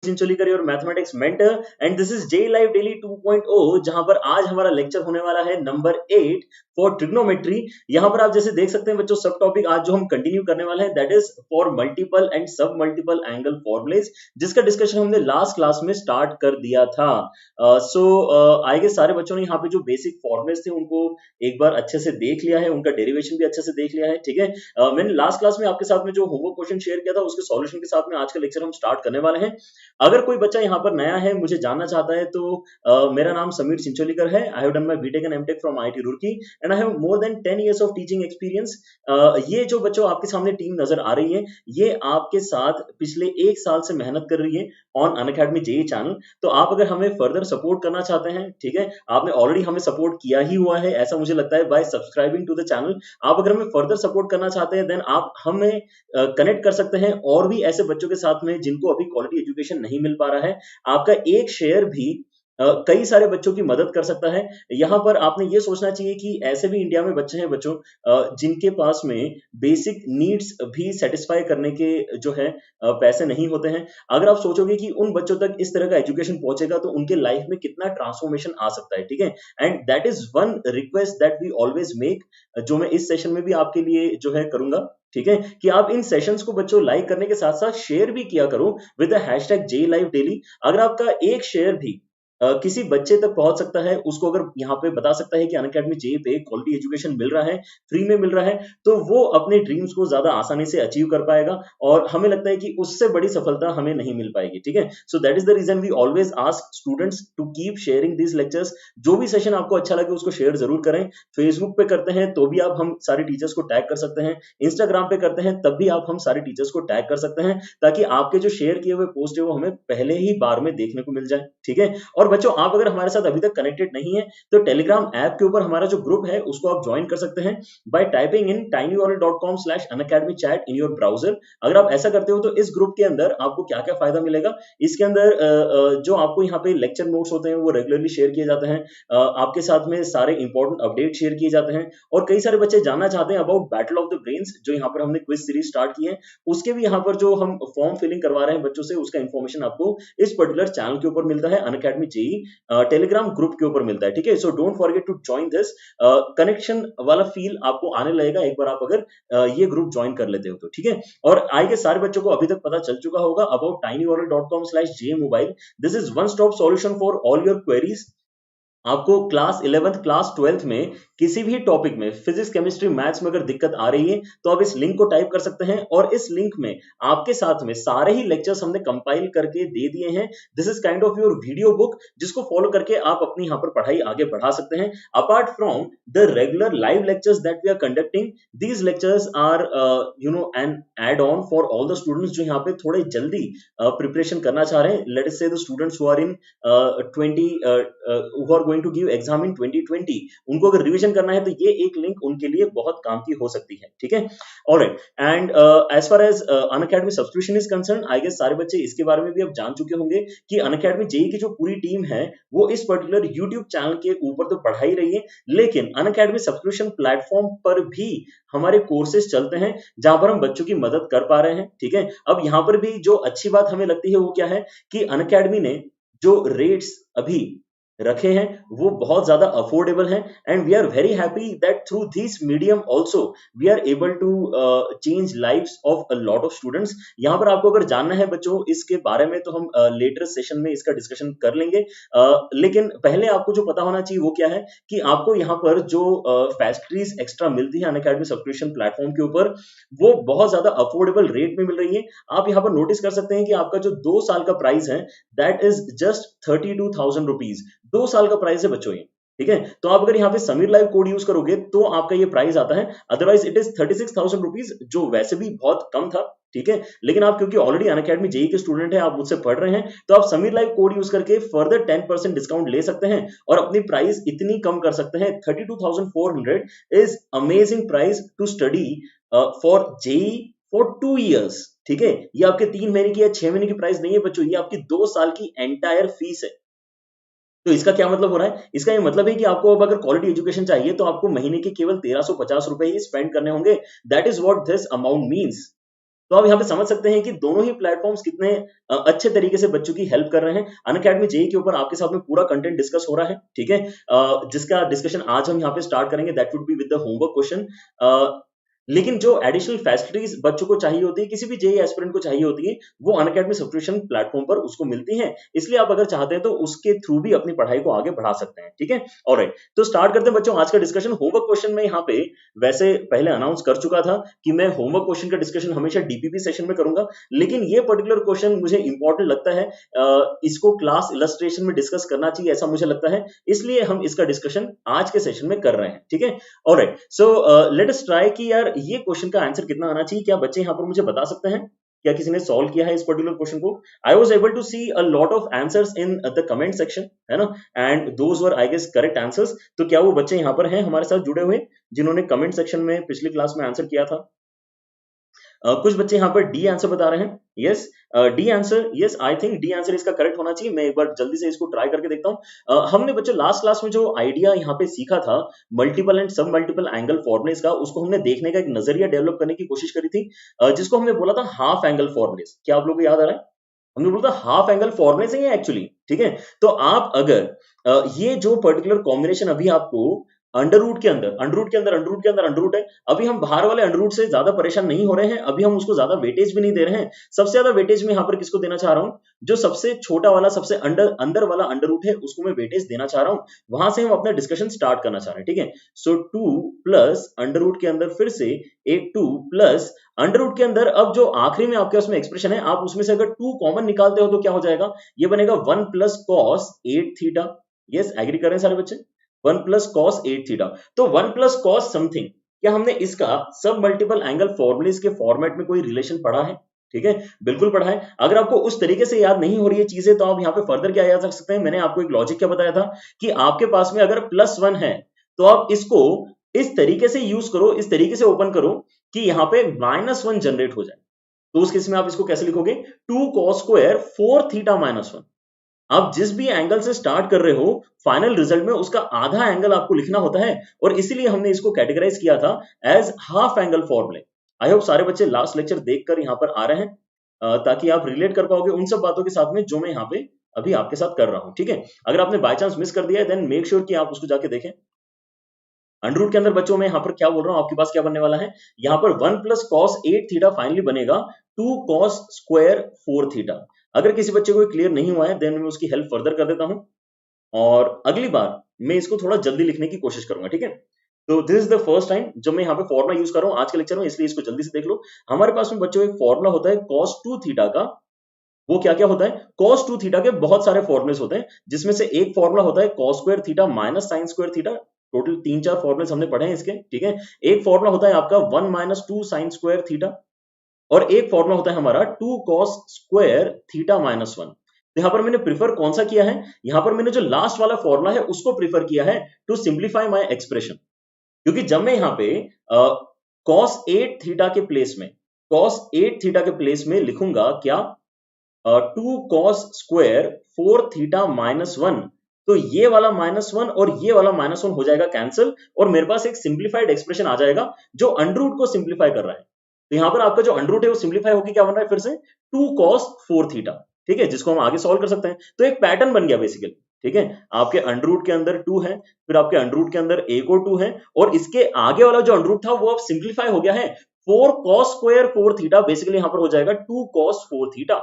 चिंचोलीकर और mathematics mentor and this is J live daily 2.0 जहां पर आज हमारा लेक्चर होने वाला है नंबर 8 फॉर ट्रिग्नोमेट्री। यहां पर आप जैसे देख सकते हैं बच्चों, सब टॉपिक आज जो हम कंटिन्यू करने वाले हैं that is for multiple and सब मल्टीपल एंगल फॉर्मुलेस, जिसका डिस्कशन हमने लास्ट क्लास में स्टार्ट कर दिया था। सो आई गेस सारे बच्चों ने यहाँ पे जो बेसिक फॉर्मुलेस थे उनको एक बार अच्छे से देख लिया है, उनका डेरिवेशन भी अच्छे से देख लिया है। ठीक है, मैंने लास्ट क्लास में आपके साथ में जो होमवर्क क्वेश्चन शेयर किया था उसके सॉल्यूशन के साथ में आज का लेक्चर हम स्टार्ट करने वाले हैं। अगर कोई बच्चा यहाँ पर नया है, मुझे जानना चाहता है, तो मेरा नाम समीर चिंचोलीकर है। I have done my BTech and MTech from IIT Roorkee and I have more than 10 years of teaching experience. ये जो बच्चों आपके सामने टीम नजर आ रही है, ये आपके साथ पिछले 1 साल से मेहनत कर रही है ऑन अनअकैडमी जेईई चैनल। तो आप अगर हमें फर्दर सपोर्ट करना चाहते हैं, ठीक है, आपने ऑलरेडी हमें सपोर्ट किया ही हुआ है ऐसा मुझे लगता है by subscribing to the channel. आप अगर हमें फर्दर सपोर्ट करना चाहते हैं देन आप हमें कनेक्ट कर सकते हैं और भी ऐसे बच्चों के साथ में जिनको अभी क्वालिटी एजुकेशन नहीं मिल पा रहा है। आपका एक शेयर भी कई सारे बच्चों की मदद कर सकता है। यहाँ पर आपने ये सोचना चाहिए कि ऐसे भी इंडिया में बच्चे हैं बच्चों जिनके पास में बेसिक नीड्स भी सेटिस्फाई करने के जो है पैसे नहीं होते हैं। अगर आप सोचोगे कि उन बच्चों तक इस तरह का एजुकेशन पहुंचेगा तो उनके लाइफ में कितना ट्रांसफॉर्मेशन आ सकता है। ठीक है, and that is one request that we always make, जो मैं इस सेशन में भी आपके लिए जो है करूंगा। ठीक है, कि आप इन सेशंस को बच्चों लाइक करने के साथ साथ शेयर भी किया करो with the hashtag J live daily. अगर आपका एक शेयर भी किसी बच्चे तक पहुंच सकता है, उसको अगर यहाँ पे बता सकता है कि अनअकैडमी जेईई पे क्वालिटी एजुकेशन मिल रहा है, फ्री में मिल रहा है, तो वो अपने ड्रीम्स को ज्यादा आसानी से अचीव कर पाएगा और हमें लगता है कि उससे बड़ी सफलता हमें नहीं मिल पाएगी। ठीक है, so that is the reason we always ask students to keep sharing these lectures. जो भी सेशन आपको अच्छा लगे उसको शेयर जरूर करें। फेसबुक पे करते हैं तो भी आप हम सारे टीचर्स को टैग कर सकते हैं, इंस्टाग्राम पे करते हैं तब भी आप हम सारे टीचर्स को टैग कर सकते हैं, ताकि आपके जो शेयर किए हुए पोस्ट है वो हमें पहले ही बार में देखने को मिल जाए। ठीक है, और बच्चों आप अगर हमारे साथ अभी तक कनेक्टेड नहीं है तो टेलीग्राम ऐप के ऊपर हमारा जो ग्रुप है उसको आप ज्वाइन कर सकते हैं bye typing in tinyurl.com/unacademychat in your browser. अगर आप ऐसा करते हो तो इस ग्रुप के अंदर आपको क्या क्या फायदा मिलेगा, इसके अंदर जो आपको यहाँ पे लेक्चर नोट्स होते हैं वो रेगुलरली शेयर किए जाते हैं, आपके साथ में सारे इंपॉर्टेंट अपडेट शेयर किए जाते हैं, और कई सारे बच्चे जानना चाहते हैं about battle of the brains जो यहाँ पर हमने क्विज सीरीज स्टार्ट की है, उसके भी यहाँ पर जो हम फॉर्म फिलिंग करवा रहे हैं बच्चों से उसका इंफॉर्मेशन आपको इस पर्टिकुलर चैनल के ऊपर मिलता है, अनअकैडमी जेईई टेलीग्राम ग्रुप के ऊपर मिलता है। ठीक है, so don't forget to join this. Connection वाला फील आपको आने लगेगा एक बार आप अगर ये ग्रुप ज्वाइन कर लेते हो तो। ठीक है, और आई के सारे बच्चों को अभी तक पता चल चुका होगा about tinyurl.com/jmobile। This is one stop solution for all your queries. आपको क्लास 11th क्लास 12th में किसी भी टॉपिक में फिजिक्स केमिस्ट्री मैथ्स में अगर दिक्कत आ रही है तो आप इस लिंक को टाइप कर सकते हैं और इस लिंक में आपके साथ में सारे ही लेक्चर्स हमने कंपाइल करके दे दिए हैं। This is kind of your video book जिसको फॉलो करके आप अपनी यहाँ पर पढ़ाई आगे बढ़ा सकते हैं। Apart from the regular live lectures that we are conducting, these lectures are an add on for all the students जो यहाँ पे थोड़े जल्दी प्रिपरेशन करना चाह रहे हैं। Let us say the students who are in 20 who are going to give exam in 2020, उनको अगर रिवीजन करना है तो ये एक लिंक उनके लिए बहुत काम की हो सकती है। ठीक है, alright, and as far as Unacademy subscription is concern, I guess सारे बच्चे इसके बारे में भी अब जान चुके होंगे कि अनअकैडमी जेईई की जो पूरी टीम है वो इस पर्टिकुलर यूट्यूब चैनल के ऊपर तो पढ़ा ही रही है, लेकिन अनअकैडमी सब्सक्रिप्शन प्लेटफॉर्म पर भी हमारे कोर्सेज चलते हैं जहां पर हम बच्चों की मदद कर पा रहे हैं। ठीक है, अब यहाँ पर भी जो अच्छी बात हमें लगती है वो क्या है कि अनअकैडमी ने जो रेट्स अभी रखे हैं वो बहुत ज्यादा अफोर्डेबल हैं and we are very happy that through this medium also we are able to change lives of a lot of students. यहाँ पर आपको अगर जानना है बच्चों इसके बारे में तो हम लेटर सेशन में इसका डिस्कशन कर लेंगे, लेकिन पहले आपको जो पता होना चाहिए वो क्या है कि आपको यहाँ पर जो फैसिलिटीज एक्स्ट्रा मिलती है अनअकैडमी सब्सक्रिप्शन प्लेटफॉर्म के ऊपर वो बहुत ज्यादा अफोर्डेबल रेट में मिल रही है। आप यहाँ पर नोटिस कर सकते हैं कि आपका जो 2 साल का प्राइस है दैट इज जस्ट 32,000 रुपीज, 2 साल का प्राइस है बच्चों ये। ठीक है, तो आप अगर यहाँ पे समीर लाइव कोड यूज करोगे तो आपका ये प्राइस आता है, अदरवाइज इट इज 36,000 रुपीज जो वैसे भी बहुत कम था। ठीक है, लेकिन आप क्योंकि ऑलरेडी अनअकैडमी जेईई के स्टूडेंट है, आप मुझसे पढ़ रहे हैं, तो आप समीर लाइव कोड यूज करके फर्दर 10% डिस्काउंट ले सकते हैं और अपनी प्राइस इतनी कम कर सकते हैं। 32,400 is amazing price to study for JEE for 2 years। ठीक है, ये आपके 3 महीने की या 6 महीने की प्राइस नहीं है बच्चों, ये आपकी 2 साल की एंटायर फीस है। तो इसका क्या मतलब हो रहा है, इसका ये मतलब है कि आपको अब अगर क्वालिटी एजुकेशन चाहिए तो आपको महीने के केवल 1350 रुपए ही स्पेंड करने होंगे। That is what this amount means. तो आप यहाँ पे समझ सकते हैं कि दोनों ही प्लेटफॉर्म्स कितने अच्छे तरीके से बच्चों की हेल्प कर रहे हैं। अनअकैडमी जेईई के ऊपर आपके साथ में पूरा कंटेंट डिस्कस हो रहा है, ठीक है, जिसका डिस्कशन आज हम यहाँ पे स्टार्ट करेंगे, that would be with the homework question. लेकिन जो एडिशनल फैसिलिटीज बच्चों को चाहिए होती है, किसी भी जेईई एस्पिरेंट को चाहिए होती है, वो अनअकैडमी सब्सक्रिप्शन प्लेटफॉर्म पर उसको मिलती हैं। इसलिए आप अगर चाहते हैं तो उसके थ्रू भी अपनी पढ़ाई को आगे बढ़ा सकते हैं, ठीक है। ऑलराइट, तो स्टार्ट करते हैं बच्चों आज का डिस्कशन। होमवर्क क्वेश्चन में यहाँ पे वैसे पहले अनाउंस कर चुका था कि मैं होमवर्क क्वेश्चन का डिस्कशन हमेशा डीपीपी सेशन में करूंगा, लेकिन ये पर्टिकुलर क्वेश्चन मुझे इंपॉर्टेंट लगता है, इसको क्लास इलस्ट्रेशन में डिस्कस करना चाहिए ऐसा मुझे लगता है, इसलिए हम इसका डिस्कशन आज के सेशन में कर रहे हैं, ठीक है। Alright, so let us try कि यार ये क्वेश्चन का आंसर कितना आना चाहिए। क्या बच्चे यहाँ पर मुझे बता सकते हैं क्या किसी ने सॉल्व किया है इस पर्टिकुलर क्वेश्चन को? I was able to see a lot of answers in the comment section, है ना, and those were I guess correct answers. तो क्या वो बच्चे यहाँ पर हैं हमारे साथ जुड़े हुए जिन्होंने कमेंट सेक्शन में पिछली क्लास में आंसर किया था? कुछ बच्चे यहाँ पर डी आंसर बता रहे हैं, yes, D answer, yes, I think D answer इसका करेक्ट होना चाहिए। मैं एक बार जल्दी से इसको ट्राई करके देखता हूँ। हमने बच्चों लास्ट क्लास में जो आइडिया यहाँ पे सीखा था मल्टीपल एंड सब मल्टीपल एंगल फॉर्मुलेस का, उसको हमने देखने का एक नजरिया डेवलप करने की कोशिश करी थी, जिसको हमने बोला था हाफ एंगल फॉर्मुलेस। क्या आप लोगों को याद आ रहा है? हमने बोला था हाफ एंगल फॉर्मुलेस है एक्चुअली, ठीक है। तो आप अगर ये जो पर्टिकुलर कॉम्बिनेशन अभी आपको अंडर रूट के अंदर, अंडर रूट के अंदर, अंडर रूट के अंदर, अंडर रूट है, अभी हम बाहर वाले अंडर रूट से ज्यादा परेशान नहीं हो रहे हैं, अभी हम उसको ज्यादा वेटेज भी नहीं दे रहे हैं। सबसे ज्यादा वेटेज में यहाँ पर किसको देना चाह रहा हूँ? जो सबसे छोटा वाला, सबसे अंदर वाला अंडर रूट है, उसको मैं वेटेज देना चाह रहा हूँ। वहां से हम अपना डिस्कशन स्टार्ट करना चाह रहे हैं, ठीक है। सो 2 प्लस अंडर रूट के अंदर फिर से एक 2 प्लस अंडर रूट के अंदर, अब जो आखिरी में आपके उसमें एक्सप्रेशन है, आप उसमें से अगर 2 कॉमन निकालते हो तो क्या हो जाएगा? ये बनेगा 1 plus cos 8 theta. Yes, agree कर रहे हैं सारे बच्चे? 1 प्लस कॉस 8 थीटा। तो 1 प्लस कॉस समथिंग, क्या हमने इसका सब मल्टीपल एंगल फॉर्मुलेस के फॉर्मेट में कोई रिलेशन पढ़ा है? ठीक है, बिल्कुल पढ़ा है। अगर आपको उस तरीके से याद नहीं हो रही है चीजें, तो आप यहाँ पे फर्दर क्या याद रख सकते हैं? मैंने आपको एक लॉजिक क्या बताया था कि आपके पास में अगर +1 है तो आप इसको इस तरीके से यूज करो, इस तरीके से ओपन करो कि यहाँ पे -1 जनरेट हो जाए। तो उस केस में आप इसको कैसे लिखोगे? 2 cos स्क्वायर 4 थीटा -1। आप जिस भी एंगल से स्टार्ट कर रहे हो, फाइनल रिजल्ट में उसका आधा एंगल आपको लिखना होता है, और इसीलिए हमने इसको कैटेगराइज किया था एज हाफ एंगल फॉर्मूले। आई होप सारे बच्चे लास्ट लेक्चर देखकर यहाँ पर आ रहे हैं, ताकि आप रिलेट कर पाओगे उन सब बातों के साथ में जो मैं यहाँ पे अभी आपके साथ कर रहा हूँ, ठीक है। अगर आपने बाय चांस मिस कर दिया है, देन मेक श्योर कि आप उसको जाके देखें। अंडर रूट के अंदर बच्चों में यहाँ पर क्या बोल रहा हूँ, आपके पास क्या बनने वाला है? यहाँ पर 1 प्लस कॉस 8 थीटा फाइनली बनेगा 2 cos स्क्वायर 4 थीटा। अगर किसी बच्चे को क्लियर नहीं हुआ है, देन मैं उसकी हेल्प फर्दर कर देता हूँ, और अगली बार मैं इसको थोड़ा जल्दी लिखने की कोशिश करूंगा, ठीक है। तो this is the first time जब मैं यहाँ पे फॉर्मुला यूज कर रहा हूँ आज के लेक्चर में, इसलिए इसको जल्दी से देख लो। हमारे पास में बच्चों एक फॉर्मुला होता है cos 2 थीटा का। वो क्या क्या होता है? cos 2 थीटा के बहुत सारे फॉर्मुलेस होते हैं, जिसमें से एक फॉर्मुला होता है cos square theta minus sine square theta. Total 3-4 formulas हमने पढ़े हैं इसके, ठीक है। एक फॉर्मुला होता है आपका 1 माइनस 2 साइन स्क्वायर थीटा, और एक फॉर्मुला होता है हमारा 2 cos स्क्वायर थीटा -1। तो यहाँ पर मैंने प्रीफर कौन सा किया है? यहाँ पर मैंने जो लास्ट वाला फॉर्मुला है उसको प्रीफर किया है टू सिंप्लीफाई माय एक्सप्रेशन, क्योंकि जब मैं यहाँ पे cos 8 थीटा के प्लेस में, cos 8 थीटा के प्लेस में लिखूंगा क्या? 2 cos स्क्वायर 4 थीटा -1, तो ये वाला -1 और ये वाला -1 हो जाएगा कैंसिल, और मेरे पास एक सिंप्लीफाइड एक्सप्रेशन आ जाएगा जो अंडर रूट को सिंप्लीफाई कर रहा है। तो यहाँ पर आपका जो अंडर रूट है वो सिंप्लीफाई होकर क्या बन रहा है? फिर से 2 cos 4 थीटा, ठीक है, जिसको हम आगे सॉल्व कर सकते हैं। तो एक पैटर्न बन गया बेसिकली, ठीक है। आपके अंडर रूट के अंदर 2 है, फिर आपके अंडर रूट के अंदर एक और 2 है, और इसके आगे वाला जो अंडर रूट था वो अब सिंप्लीफाई हो गया है। 4 cos स्क्वायर 4 थीटा बेसिकली यहाँ पर हो जाएगा 2 cos 4 थीटा,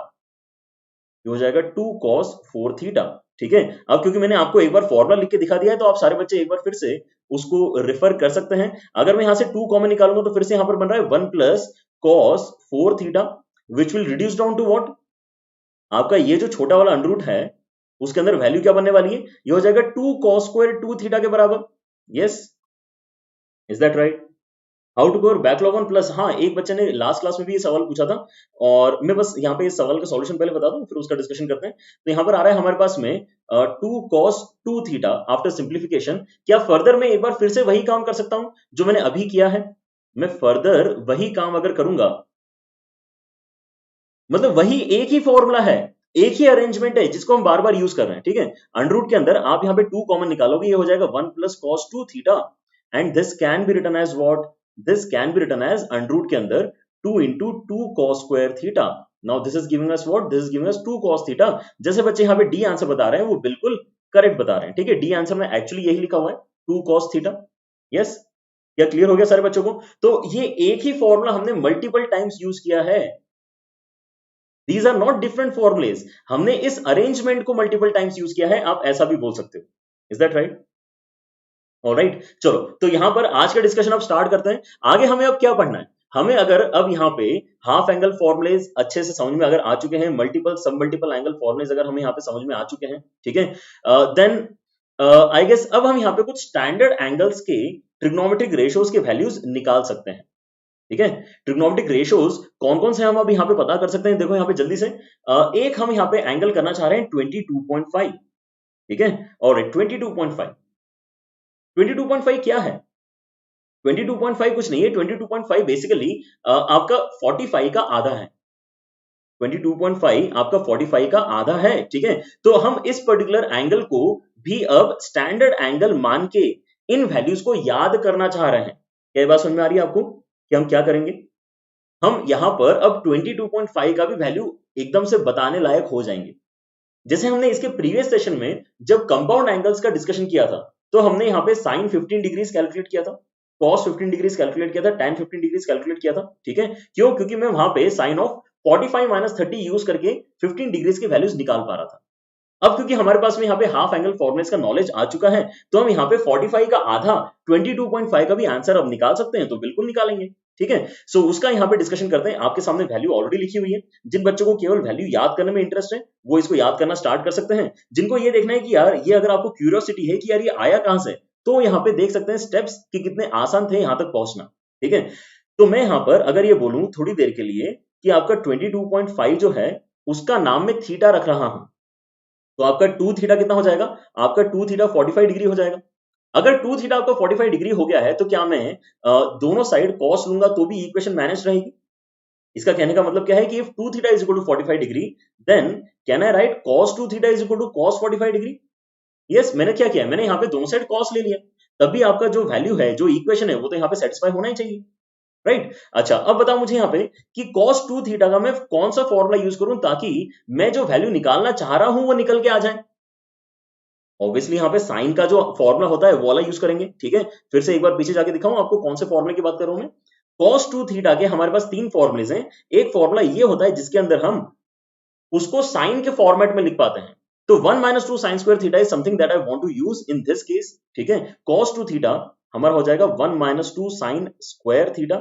हो जाएगा 2 cos 4 थीटा, ठीक है। अब क्योंकि मैंने आपको एक बार फॉर्मूला लिख के दिखा दिया है, तो आप सारे बच्चे एक बार फिर से उसको रेफर कर सकते हैं। अगर मैं यहाँ से 2 कॉमन निकालूंगा तो फिर से यहाँ पर बन रहा है 1 plus cos 4 theta, which will reduce down to what? आपका ये जो छोटा वाला अंडर रूट है उसके अंदर वैल्यू क्या बनने वाली है? ये हो जाएगा 2 cos स्क्वायर 2 थीटा के बराबर। Yes, is that right? How to cover backlog on plus? हाँ, एक बच्चे ने लास्ट क्लास में भी ये सवाल पूछा था, और मैं बस यहाँ पे इस सवाल का सॉल्यूशन पहले बता दूं, फिर उसका डिस्कशन करते हैं। तो यहाँ पर आ रहा है हमारे पास में 2 cos 2 थीटा आफ्टर सिंप्लीफिकेशन। क्या फर्दर मैं एक बार फिर से वही काम कर सकता हूं जो मैंने अभी किया है? मैं फर्दर वही काम अगर करूंगा, मतलब वही एक ही फॉर्मूला है, एक ही अरेंजमेंट है जिसको हम बार बार यूज कर रहे हैं, ठीक है। अंडर रूट के अंदर आप यहाँ पे 2 कॉमन निकालोगे, ये हो जाएगा 1 plus cos 2 theta, and this can be written as what? This can be written as under root के अंदर 2 into 2 cos square theta. Now this is giving us what? This is giving us 2 cos theta. जैसे बच्चे यहाँ पे D answer बता रहे हैं वो बिल्कुल करेक्ट बता रहे हैं, ठीक है। डी आंसर में एक्चुअली यही लिखा हुआ है 2 cos थीटा। यस, क्या क्लियर हो गया सारे बच्चों को? तो ये एक ही फॉर्मूला हमने मल्टीपल टाइम्स यूज किया है। These are not different formulae, हमने इस अरेंजमेंट को मल्टीपल टाइम्स यूज किया है, आप ऐसा भी बोल सकते हो। Is that right? ऑलराइट, चलो तो यहां पर आज का डिस्कशन अब स्टार्ट करते हैं। आगे हमें अब क्या पढ़ना है? हमें अगर अब यहाँ पे हाफ एंगल फॉर्मुलेज अच्छे से समझ में अगर आ चुके हैं, मल्टीपल सब मल्टीपल एंगल फॉर्मुलेज अगर हमें यहाँ पे समझ में आ चुके हैं, ठीक है, देन आई गेस अब हम यहाँ पे कुछ स्टैंडर्ड एंगल्स के ट्रिग्नोमेट्रिक रेशियोज के वैल्यूज निकाल सकते हैं, ठीक है। ट्रिग्नोमेट्रिक रेशियोज कौन कौन से हम अब यहाँ पे पता कर सकते हैं? देखो यहाँ पे जल्दी से एक हम यहाँ पे एंगल करना चाह रहे हैं 22.5, ठीक है, और 22.5 22.5 क्या है? 22.5 कुछ नहीं है, 22.5 बेसिकली आपका 45 का आधा है। 22.5 आपका 45 का आधा है, ठीक है। तो हम इस पर्टिकुलर एंगल को भी अब स्टैंडर्ड एंगल मान के इन वैल्यूज को याद करना चाह रहे हैं। क्या बात समझ में आ रही है आपको कि हम क्या करेंगे? हम यहां पर अब 22.5 का भी वैल्यू एकदम से बताने लायक हो जाएंगे। जैसे हमने इसके प्रीवियस सेशन में जब कंपाउंड एंगल्स का डिस्कशन किया था, तो हमने यहाँ पे साइन 15 डिग्रीज कैलकुलेट किया था, कॉस 15 डिग्रीज कैलकुलेट किया था, tan 15 डिग्रीज कैलकुलेट किया था, ठीक है। क्यों? क्योंकि मैं वहां पे साइन ऑफ 45 माइनस 30 यूज करके 15 डिग्रीज के वैल्यूज निकाल पा रहा था। अब क्योंकि हमारे पास में यहाँ पे हाफ एंगल फॉर्मुलेस का नॉलेज आ चुका है, तो हम यहाँ पे 45 का आधा 22.5 का भी आंसर अब निकाल सकते हैं, तो बिल्कुल निकालेंगे, ठीक है। सो उसका यहाँ पे डिस्कशन करते हैं। आपके सामने वैल्यू ऑलरेडी लिखी हुई है। जिन बच्चों को केवल वैल्यू याद करने में इंटरेस्ट है वो इसको याद करना स्टार्ट कर सकते हैं। जिनको ये देखना है कि यार ये अगर आपको क्यूरियोसिटी है कि यार ये आया कहां से, तो यहाँ पे देख सकते हैं स्टेप्स कि कितने आसान थे यहाँ तक पहुंचना, ठीक है। तो मैं यहाँ पर अगर ये बोलूं थोड़ी देर के लिए कि आपका 22.5 जो है उसका नाम में थीटा रख रहा हूं, तो आपका 2 थीटा कितना हो जाएगा? आपका 2 थीटा 45 डिग्री हो जाएगा। अगर 2 थीटा आपका 45 डिग्री हो गया है तो क्या मैं दोनों साइड कॉस लूंगा तो भी इक्वेशन मैनेज रहेगी? इसका कहने का मतलब क्या है कि if 2 theta is equal to 45 degree, then can I write cos 2 theta is equal to cos 45 degree? Yes, मैंने क्या किया? मैंने यहाँ पे दोनों साइड cos ले लिया, तब भी आपका जो वैल्यू है, जो इक्वेशन है, वो तो यहाँ पे सेटिस्फाई होना ही चाहिए, राइट? अच्छा, अब बताओ मुझे यहाँ पे कि cos 2 थीटा का मैं कौन सा फॉर्मूला यूज करूं ताकि मैं जो वैल्यू निकालना चाह रहा हूं वो निकल के आ जाए। ऑब्वियसली यहाँ पे साइन का जो फॉर्मूला होता है वो वाला यूज करेंगे, ठीक है। फिर से एक बार पीछे जाके दिखाऊं आपको कौन से फॉर्मूले की बात कर रहा हूं मैं। cos 2 थीटा के हमारे पास 3 फॉर्मूलेज हैं। एक फॉर्मूला ये होता है जिसके अंदर हम उसको साइन के फॉर्मेट में लिख पाते हैं। तो 1 minus 2 sin square theta is something that I want to use in this case, ठीक है। cos 2 थीटा हमारा हो जाएगा 1 minus 2 sin square theta।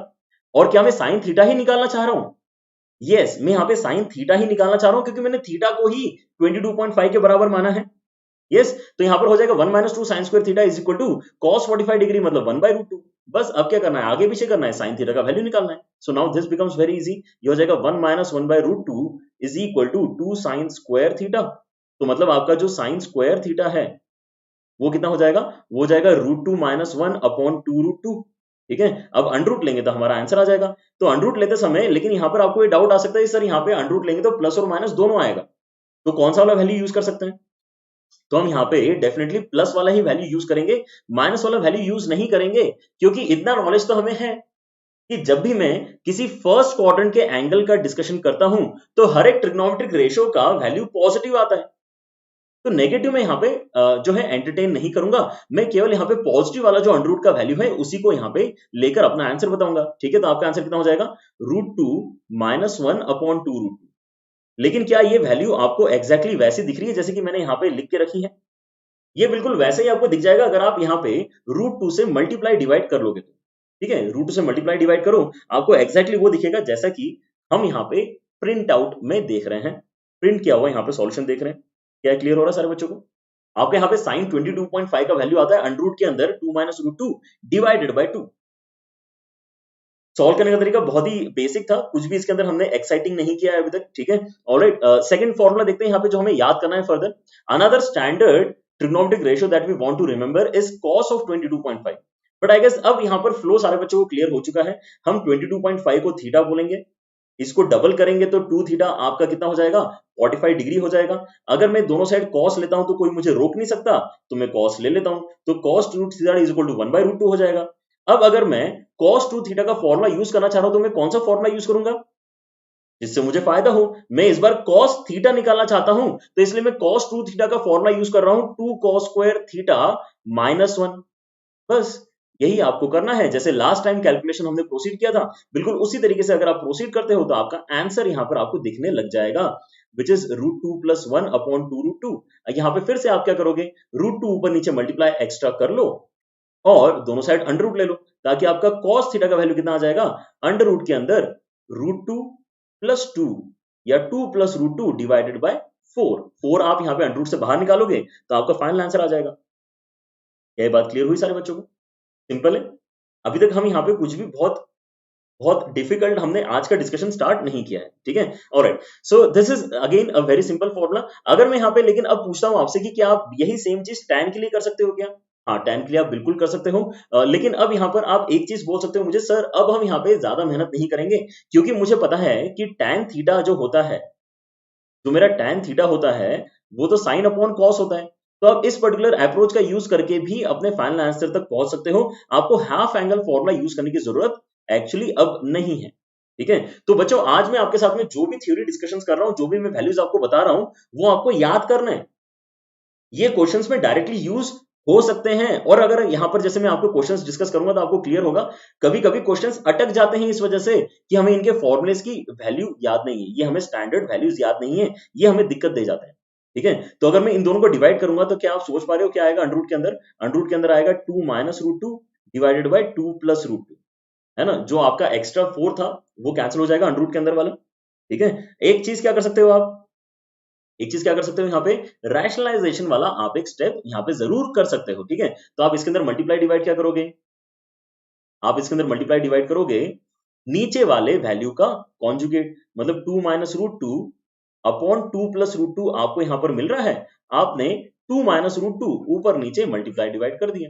और क्या मैं sin थीटा ही निकालना चाह रहा हूं? यस, मैं यहाँ पे sin थीटा ही निकालना चाह रहा हूं क्योंकि मैंने थीटा को ही 22.5 के बराबर माना है। यस, तो यहाँ पर हो जाएगा 1 minus 2 sin square theta is equal to cos 45 degree मतलब 1/√2। बस अब क्या करना है? आगे पीछे करना है, sin थीटा का वैल्यू निकालना है। So now this becomes very easy. ये हो जाएगा 1 minus 1/√2 is equal to 2 sin square theta। तो मतलब आपका जो sin square theta है वो कितना हो जाएगा? वो हो जाएगा √2 minus 1 upon 2√2, ठीक है। अब अंडरूट लेंगे तो हमारा आंसर आ जाएगा। तो अंडरूट लेते समय लेकिन यहाँ पर आपको ये डाउट आ सकता है सर यहाँ पे अंडरूट लेंगे तो प्लस और माइनस दोनों आएगा, तो कौन सा वाला वैल्यू यूज कर सकते हैं? तो हम यहाँ पे डेफिनेटली प्लस वाला ही वैल्यू यूज करेंगे, माइनस वाला वैल्यू यूज नहीं करेंगे, क्योंकि इतना नॉलेज तो हमें है कि जब भी मैं किसी फर्स्ट क्वाड्रेंट के एंगल का डिस्कशन करता हूं तो हर एक ट्रिग्नोमेट्रिक रेशियो का वैल्यू पॉजिटिव आता है। तो नेगेटिव में यहाँ पे जो है एंटरटेन नहीं करूंगा, मैं केवल यहाँ पे पॉजिटिव वाला जो अंडर रूट का वैल्यू है उसी को यहाँ पे लेकर अपना आंसर बताऊंगा, ठीक है। तो आपका आंसर कितना हो जाएगा? √2 minus 1 upon 2√2। लेकिन क्या ये वैल्यू आपको एग्जैक्टली वैसे दिख रही है जैसे कि मैंने यहाँ पे लिख के रखी है? ये बिल्कुल वैसे ही आपको दिख जाएगा अगर आप यहाँ पे √2 से मल्टीप्लाई डिवाइड कर लोगे तो, ठीक है। √2 से मल्टीप्लाई डिवाइड करो, आपको एग्जैक्टली वो दिखेगा जैसा कि हम यहाँ पे प्रिंट आउट में देख रहे हैं, प्रिंट किया हुआ यहाँ पे सॉल्यूशन देख रहे हैं। क्या क्लियर हो रहा है सारे बच्चों को? आपके यहाँ पे साइन 22.5 का वैल्यू आता है अंडर रूट के अंदर 2 minus √2 डिवाइडेड बाय 2। सॉल्व करने का तरीका बहुत ही बेसिक था, कुछ भी इसके अंदर हमने एक्साइटिंग नहीं किया है अभी तक, ठीक है। ऑलराइट, सेकंड फॉर्मूला देखते हैं यहाँ पे जो हमें याद करना है further. Another standard trigonometric ratio that we want to remember is cos of 22.5। But I guess अब यहाँ पर फ्लो सारे बच्चों को क्लियर हो चुका है। हम 22.5 को थीटा बोलेंगे, इसको डबल करेंगे तो 2 थीटा आपका कितना हो जाएगा? 45 डिग्री हो जाएगा। अगर मैं दोनों साइड cos लेता हूं तो कोई मुझे रोक नहीं सकता, तो मैं cos ले लेता हूं, तो cos 2 theta is equal to 1/√2 हो जाएगा। अब अगर मैं cos 2 थीटा का फॉर्मूला यूज करना चाह रहा हूं तो मैं कौन सा फॉर्मूला यूज करूंगा जिससे मुझे फायदा हो। मैं इस बार cos थीटा निकालना चाहता हूं तो इसलिए मैं cos 2 थीटा का फॉर्मूला यूज कर रहा हूं 2 cos स्क्वायर थीटा -1। बस यही आपको करना है। जैसे लास्ट टाइम कैलकुलेशन हमने प्रोसीड किया था बिल्कुल उसी तरीके से अगर आप प्रोसीड करते हो तो आपका आंसर यहां पर आपको दिखने लग जाएगा विच इज √2 + 1 अपॉन 2√2। यहां पे फिर से आप क्या करोगे √2 ऊपर नीचे मल्टीप्लाई एक्स्ट्रा कर लो और दोनों साइड अंडर रूट ले लो ताकि आपका cos थीटा का वैल्यू कितना आ जाएगा अंडर रूट के अंदर √2 + 2 या 2 + √2 डिवाइडेड बाय 4। 4 आप यहाँ पे अंडर रूट से बाहर निकालोगे तो आपका फाइनल आंसर आ जाएगा। यह बात क्लियर हुई सारे बच्चों को? सिंपल है। अभी तक हम यहाँ पे कुछ भी बहुत बहुत डिफिकल्ट हमने आज का डिस्कशन स्टार्ट नहीं किया है, ठीक है। Alright, so this is again a very simple formula. अगर मैं यहाँ पे लेकिन अब पूछता हूँ आपसे कि क्या आप यही सेम चीज tan के लिए कर सकते हो क्या? हाँ, tan के लिए आप बिल्कुल कर सकते हो। लेकिन अब यहाँ पर आप एक चीज बोल सकते हो मुझे, सर अब हम यहाँ पे ज्यादा मेहनत नहीं करेंगे क्योंकि मुझे पता है कि tan थीटा जो होता है, जो मेरा tan थीटा होता है वो तो sin अपॉन cos होता है। तो आप इस पर्टिकुलर अप्रोच का यूज करके भी अपने फाइनल आंसर तक पहुंच सकते हो। आपको हाफ एंगल फॉर्मूला यूज करने की जरूरत एक्चुअली अब नहीं है, ठीक है। तो बच्चों आज मैं आपके साथ में जो भी थ्योरी डिस्कशंस कर रहा हूं, जो भी मैं वैल्यूज आपको बता रहा हूं, वो आपको याद करना है। ये क्वेश्चंस में डायरेक्टली यूज हो सकते हैं और अगर यहां पर जैसे मैं आपको क्वेश्चंस डिस्कस करूंगा तो आपको क्लियर होगा कभी कभी क्वेश्चंस अटक जाते हैं इस वजह से कि हमें इनके फॉर्मुलेस की वैल्यू याद नहीं है, ये हमें स्टैंडर्ड वैल्यूज याद नहीं है, ये हमें दिक्कत दे जाते हैं, ठीक है। तो अगर मैं इन दोनों को डिवाइड करूंगा तो क्या आप सोच पा रहे हो क्या आएगा अंडर रूट के अंदर? अंडर रूट के अंदर आएगा 2 - √2 डिवाइडेड बाय 2 + √2, है ना। जो आपका एक्स्ट्रा 4 था वो कैंसिल हो जाएगा अंडर रूट के अंदर वाला, ठीक है। एक चीज क्या कर सकते हो आप, एक चीज क्या कर सकते हो यहाँ पे रैशनलाइजेशन वाला आप एक स्टेप यहाँ पे जरूर कर सकते हो, ठीक है। तो आप इसके अंदर मल्टीप्लाई डिवाइड क्या करोगे, आप इसके अंदर मल्टीप्लाई डिवाइड करोगे नीचे वाले वैल्यू का कॉन्जुगेट, मतलब 2 - √2 अपॉन 2 + √2 आपको यहाँ पर मिल रहा है, आपने 2 - √2 ऊपर नीचे मल्टीप्लाई डिवाइड कर दिया।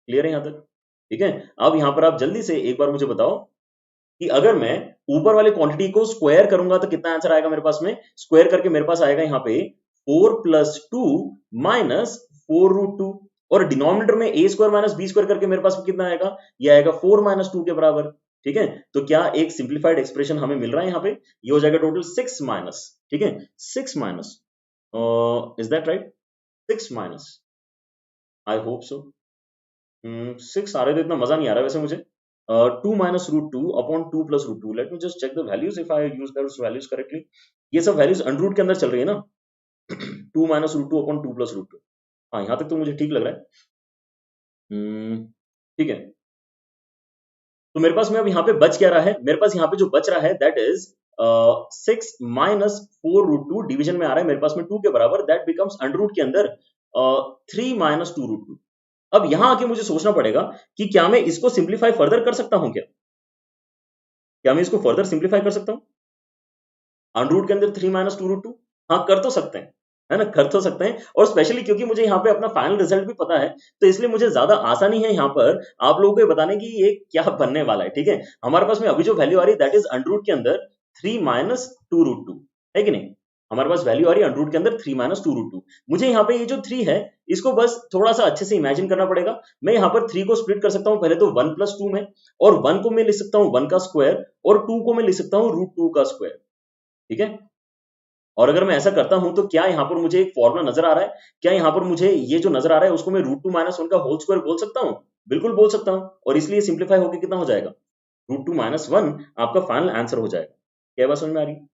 क्लियर है यहाँ तक? ठीक है। अब यहाँ पर आप जल्दी से एक बार मुझे बताओ कि अगर मैं ऊपर वाले क्वांटिटी को स्क्वायर करूंगा तो कितना आंसर आएगा मेरे पास में? स्क्वायर करके मेरे पास आएगा यहाँ पे 4 + 2 - 4√2 और डिनोमिनेटर में a square minus b square करके मेरे पास में कितना आएगा? ये आएगा 4 - 2 के बराबर, ठीक है। तो क्या एक सिंप्लीफाइड एक्सप्रेशन हमें मिल रहा है यहाँ पे? ये हो जाएगा टोटल 6 माइनस, ठीक है, 6 minus, is that right? 6 minus, I hope so. 6 आ रहे थे, इतना मजा नहीं आ रहा वैसे मुझे। 2 - √2 upon 2 + √2, let me just check the values if I use those values correctly. ये सब वैल्यूज अंडर रूट के अंदर चल रही है ना। 2 - √2 अपॉन 2 + √2, हाँ यहाँ तक तो मुझे ठीक लग रहा है। ठीक है। तो मेरे पास में अब यहाँ पे बच क्या रहा है? मेरे पास यहाँ पे जो बच रहा है दैट इज 6 - 4√2 डिवीजन में आ रहा है मेरे पास में 2 के बराबर, दैट बिकम्स अंडर रूट के अंदर 3 - 2√2। अब यहां आके मुझे सोचना पड़ेगा कि क्या मैं इसको सिंप्लीफाई फर्दर कर सकता हूं क्या? क्या मैं इसको फर्दर सिंप्लीफाई कर सकता हूं अंडर रूट के अंदर 3 - 2√2? हाँ, कर तो सकते हैं, है ना, कर तो सकते हैं। और स्पेशली क्योंकि मुझे यहाँ पे अपना फाइनल रिजल्ट भी पता है तो इसलिए मुझे ज्यादा आसानी है यहाँ पर आप लोगों को ये बताने की ये क्या बनने वाला है, ठीक है। हमारे पास में अभी जो वैल्यू आ रही है दैट इज अंडर रूट के अंदर 3 - 2√2, है कि नहीं? हमारे पास वैल्यू आ रही है अंडर रूट के अंदर 3 - 2√2। मुझे यहाँ पे ये जो 3 है इसको बस थोड़ा सा अच्छे से इमेजिन करना पड़ेगा। मैं यहाँ पर 3 को स्प्लिट कर सकता हूँ पहले तो 1 + 2 में, और 1 को मैं लिख सकता हूँ 1 का स्क्वायर और 2 को मैं लिख सकता हूँ √2 का स्क्वायर, ठीक है। और अगर मैं ऐसा करता हूं तो क्या यहाँ पर मुझे एक फॉर्मूला नजर आ रहा है? क्या यहाँ पर मुझे ये जो नजर आ रहा है उसको मैं √2 - 1 का होल स्क्वायर बोल सकता हूँ? बिल्कुल बोल सकता हूँ, और इसलिए सिंप्लीफाई होकर कितना हो जाएगा? √2 - 1 आपका फाइनल आंसर हो जाएगा। क्या बात समझ में आ रही है?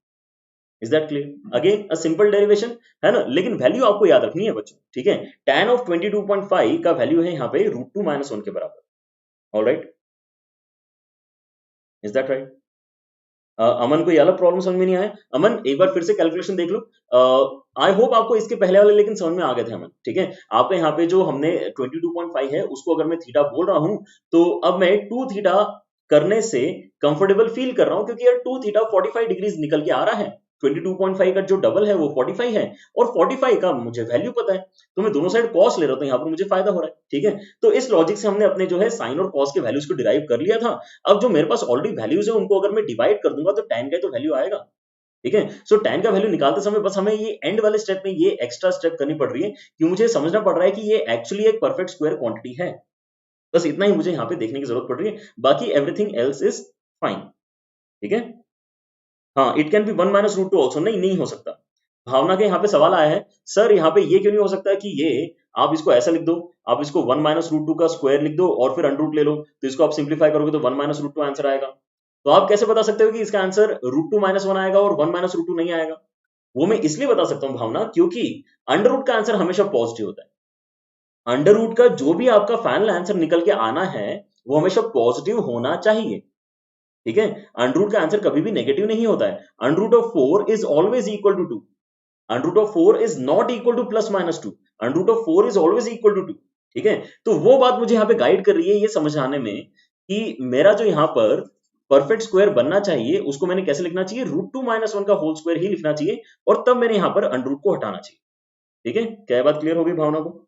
Is that clear? Again a simple derivation, है ना, लेकिन वैल्यू आपको याद रखनी है बच्चों, ठीक है। tan ऑफ 22.5 का वैल्यू है यहाँ पे √2 - 1 के बराबर। Alright, is that right? Aman को ये अलग प्रॉब्लम समझ में नहीं आया? अमन एक बार फिर से कैलकुलेशन देख लो। आई होप आपको इसके पहले वाले लेकिन समझ में आ गए थे अमन, ठीक है। आपका यहाँ पे जो हमने 22.5 है उसको अगर मैं थीटा बोल रहा हूँ तो अब मैं 2 थीटा करने से कंफर्टेबल फील कर रहा हूँ क्योंकि यार 2 थीटा 45 डिग्रीज निकल के आ रहा है। 22.5 का जो डबल है वो 45 है और 45 का मुझे वैल्यू पता है, तो मैं दोनों साइड कॉस ले रहा हूँ तो यहाँ पर मुझे फायदा हो रहा है, ठीक है। तो इस लॉजिक से हमने अपने जो है साइन और कॉस के वैल्यूज को डिराइव कर लिया था। अब जो मेरे पास ऑलरेडी वैल्यूज है उनको अगर मैं डिवाइड कर दूंगा तो tan का तो वैल्यू आएगा, ठीक है। सो tan का वैल्यू निकालते समय बस हमें ये एंड वाले स्टेप में ये एक्स्ट्रा स्टेप करनी पड़ रही है कि मुझे समझना पड़ रहा है कि ये एक्चुअली एक परफेक्ट स्क्वायर क्वांटिटी है। बस इतना ही मुझे यहाँ पे देखने की जरूरत पड़ रही है, बाकी एवरीथिंग एल्स इज फाइन। ठीक है, हाँ, it can be 1 minus root two also, नहीं हो सकता। भावना के यहाँ पे सवाल आया है, सर यहाँ पे ये क्यों नहीं हो सकता कि ये आप इसको ऐसा लिख दो, आप इसको 1 माइनस रूट टू का स्क्वायर लिख दो और फिर अंडर रूट ले लो, तो इसको आप सिंप्लीफाई करोगे तो 1 माइनस रूट टू आंसर आएगा। तो आप कैसे बता सकते हो कि इसका answer root two minus one आएगा और 1 माइनस रूट टू नहीं आएगा? वो मैं इसलिए बता सकता हूँ भावना, क्योंकि अंडर रूट का आंसर हमेशा पॉजिटिव होता है। अंडर रूट का जो भी आपका फाइनल आंसर निकल के आना है वो हमेशा पॉजिटिव होना चाहिए। ठीक है, अंडर रूट का आंसर कभी भी नेगेटिव नहीं होता है। Under root of 4 is always equal to 2, under root of 4 is not equal to plus minus 2, under root of 4 is always equal to 2। ठीक है, तो वो बात मुझे यहाँ पे गाइड कर रही है ये समझाने में कि मेरा जो यहाँ पर परफेक्ट स्क्वायर बनना चाहिए उसको मैंने कैसे लिखना चाहिए, रूट टू माइनस वन का होल स्क्वायर ही लिखना चाहिए और तब मैंने यहाँ पर अंडर रूट को हटाना चाहिए। ठीक है, क्या बात क्लियर हो गई भावना को?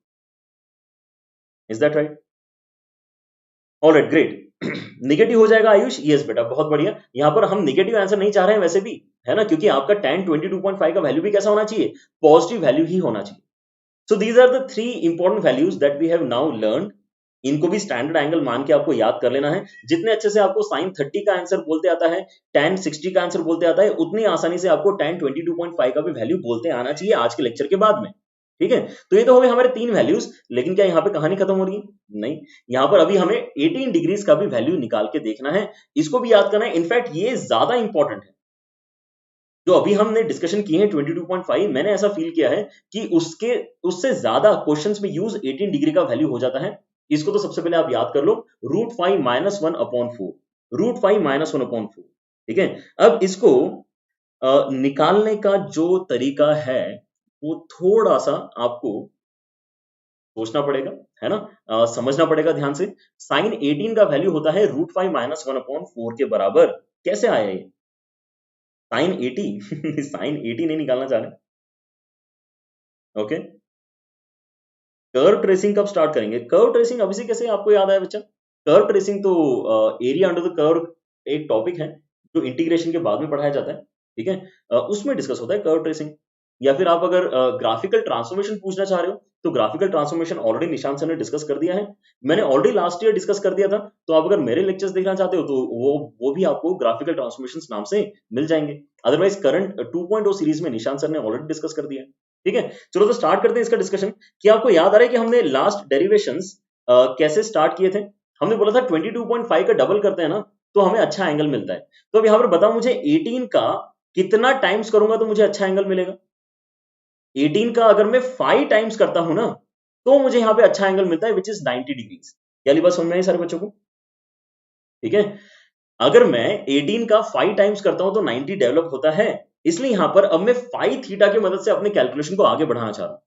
Is that right? Alright, great. Negative हो जाएगा आयुष? यस बेटा, बहुत बढ़िया। यहाँ पर हम निगेटिव आंसर नहीं चाह रहे हैं वैसे भी, है ना, क्योंकि आपका tan 22.5 का वैल्यू भी कैसा होना चाहिए, पॉजिटिव वैल्यू ही होना चाहिए। So these are the 3 important values that we have now learn. इनको भी स्टैंडर्ड एंगल मान के आपको याद कर लेना है। जितने अच्छे से आपको sin 30 का आंसर बोलते आता है, tan 60 का आंसर बोलते आता है, उतनी आसानी से आपको tan 22.5 का भी वैल्यू बोलते आना चाहिए आज के लेक्चर के बाद में। ठीक है, तो ये तो हो गए हमारे 3 वैल्यूज, लेकिन क्या यहाँ पे कहानी खत्म हो रही है? नहीं, यहाँ पर अभी हमें 18 डिग्रीज का भी वैल्यू निकाल के देखना है, इसको भी याद करना है। इनफैक्ट ये ज्यादा इंपॉर्टेंट है। जो अभी हमने डिस्कशन की है 22.5, मैंने ऐसा फील किया है कि उससे ज्यादा क्वेश्चंस में यूज 18 डिग्री का वैल्यू हो जाता है। इसको तो सबसे पहले आप याद कर लो, root 5 minus 1 upon 4, root 5 minus 1 upon 4। ठीक है, अब इसको निकालने का जो तरीका है वो थोड़ा सा आपको सोचना पड़ेगा, है ना, समझना पड़ेगा ध्यान से। साइन 18 का वैल्यू होता है रूट 5 माइनस 1 अपॉन 4 के बराबर। कैसे आया ये साइन 80? साइन 80 नहीं निकालना चाह रहे। ओके, कर्व ट्रेसिंग कब स्टार्ट करेंगे? कर्व ट्रेसिंग अभी से कैसे आपको याद आया बच्चा? कर्व ट्रेसिंग तो एरिया अंडर द कर्व एक टॉपिक है जो इंटीग्रेशन के बाद में पढ़ाया जाता है। ठीक है, उसमें डिस्कस होता है कर्व ट्रेसिंग। या फिर आप अगर ग्राफिकल ट्रांसफॉर्मेशन पूछना चाह रहे हो तो graphical transformation already Nishant sir ने डिस्कस कर दिया है, मैंने ऑलरेडी लास्ट ईयर डिस्कस कर दिया था। तो आप अगर मेरे लेक्चर्स देखना चाहते हो तो वो भी आपको ग्राफिकल ट्रांसफॉर्मेशन नाम से मिल जाएंगे। अदरवाइज करंट 2.0 सीरीज में निशांत सर ने ऑलरेडी डिस्कस कर दिया है। ठीक है, चलो तो स्टार्ट करते हैं इसका डिस्कशन। क्या आपको याद आ रहा है कि हमने लास्ट डेरिवेशंस कैसे स्टार्ट किए थे? हमने बोला था 22.5 का डबल करते हैं ना तो हमें अच्छा एंगल मिलता है। तो अब यहाँ पर बताओ मुझे 18 का कितना टाइम्स करूंगा तो मुझे अच्छा एंगल मिलेगा? 18 का अगर मैं 5 टाइम्स करता हूं ना तो मुझे यहाँ पे अच्छा एंगल मिलता है विच इज 90 डिग्रीज। क्या बात समझ में आई सारे बच्चों को? ठीक है, अगर मैं 18 का 5 टाइम्स करता हूं तो 90 डेवलप होता है, इसलिए यहां पर अब मैं 5 थीटा की मदद से अपने कैलकुलेशन को आगे बढ़ाना चाह रहा हूं।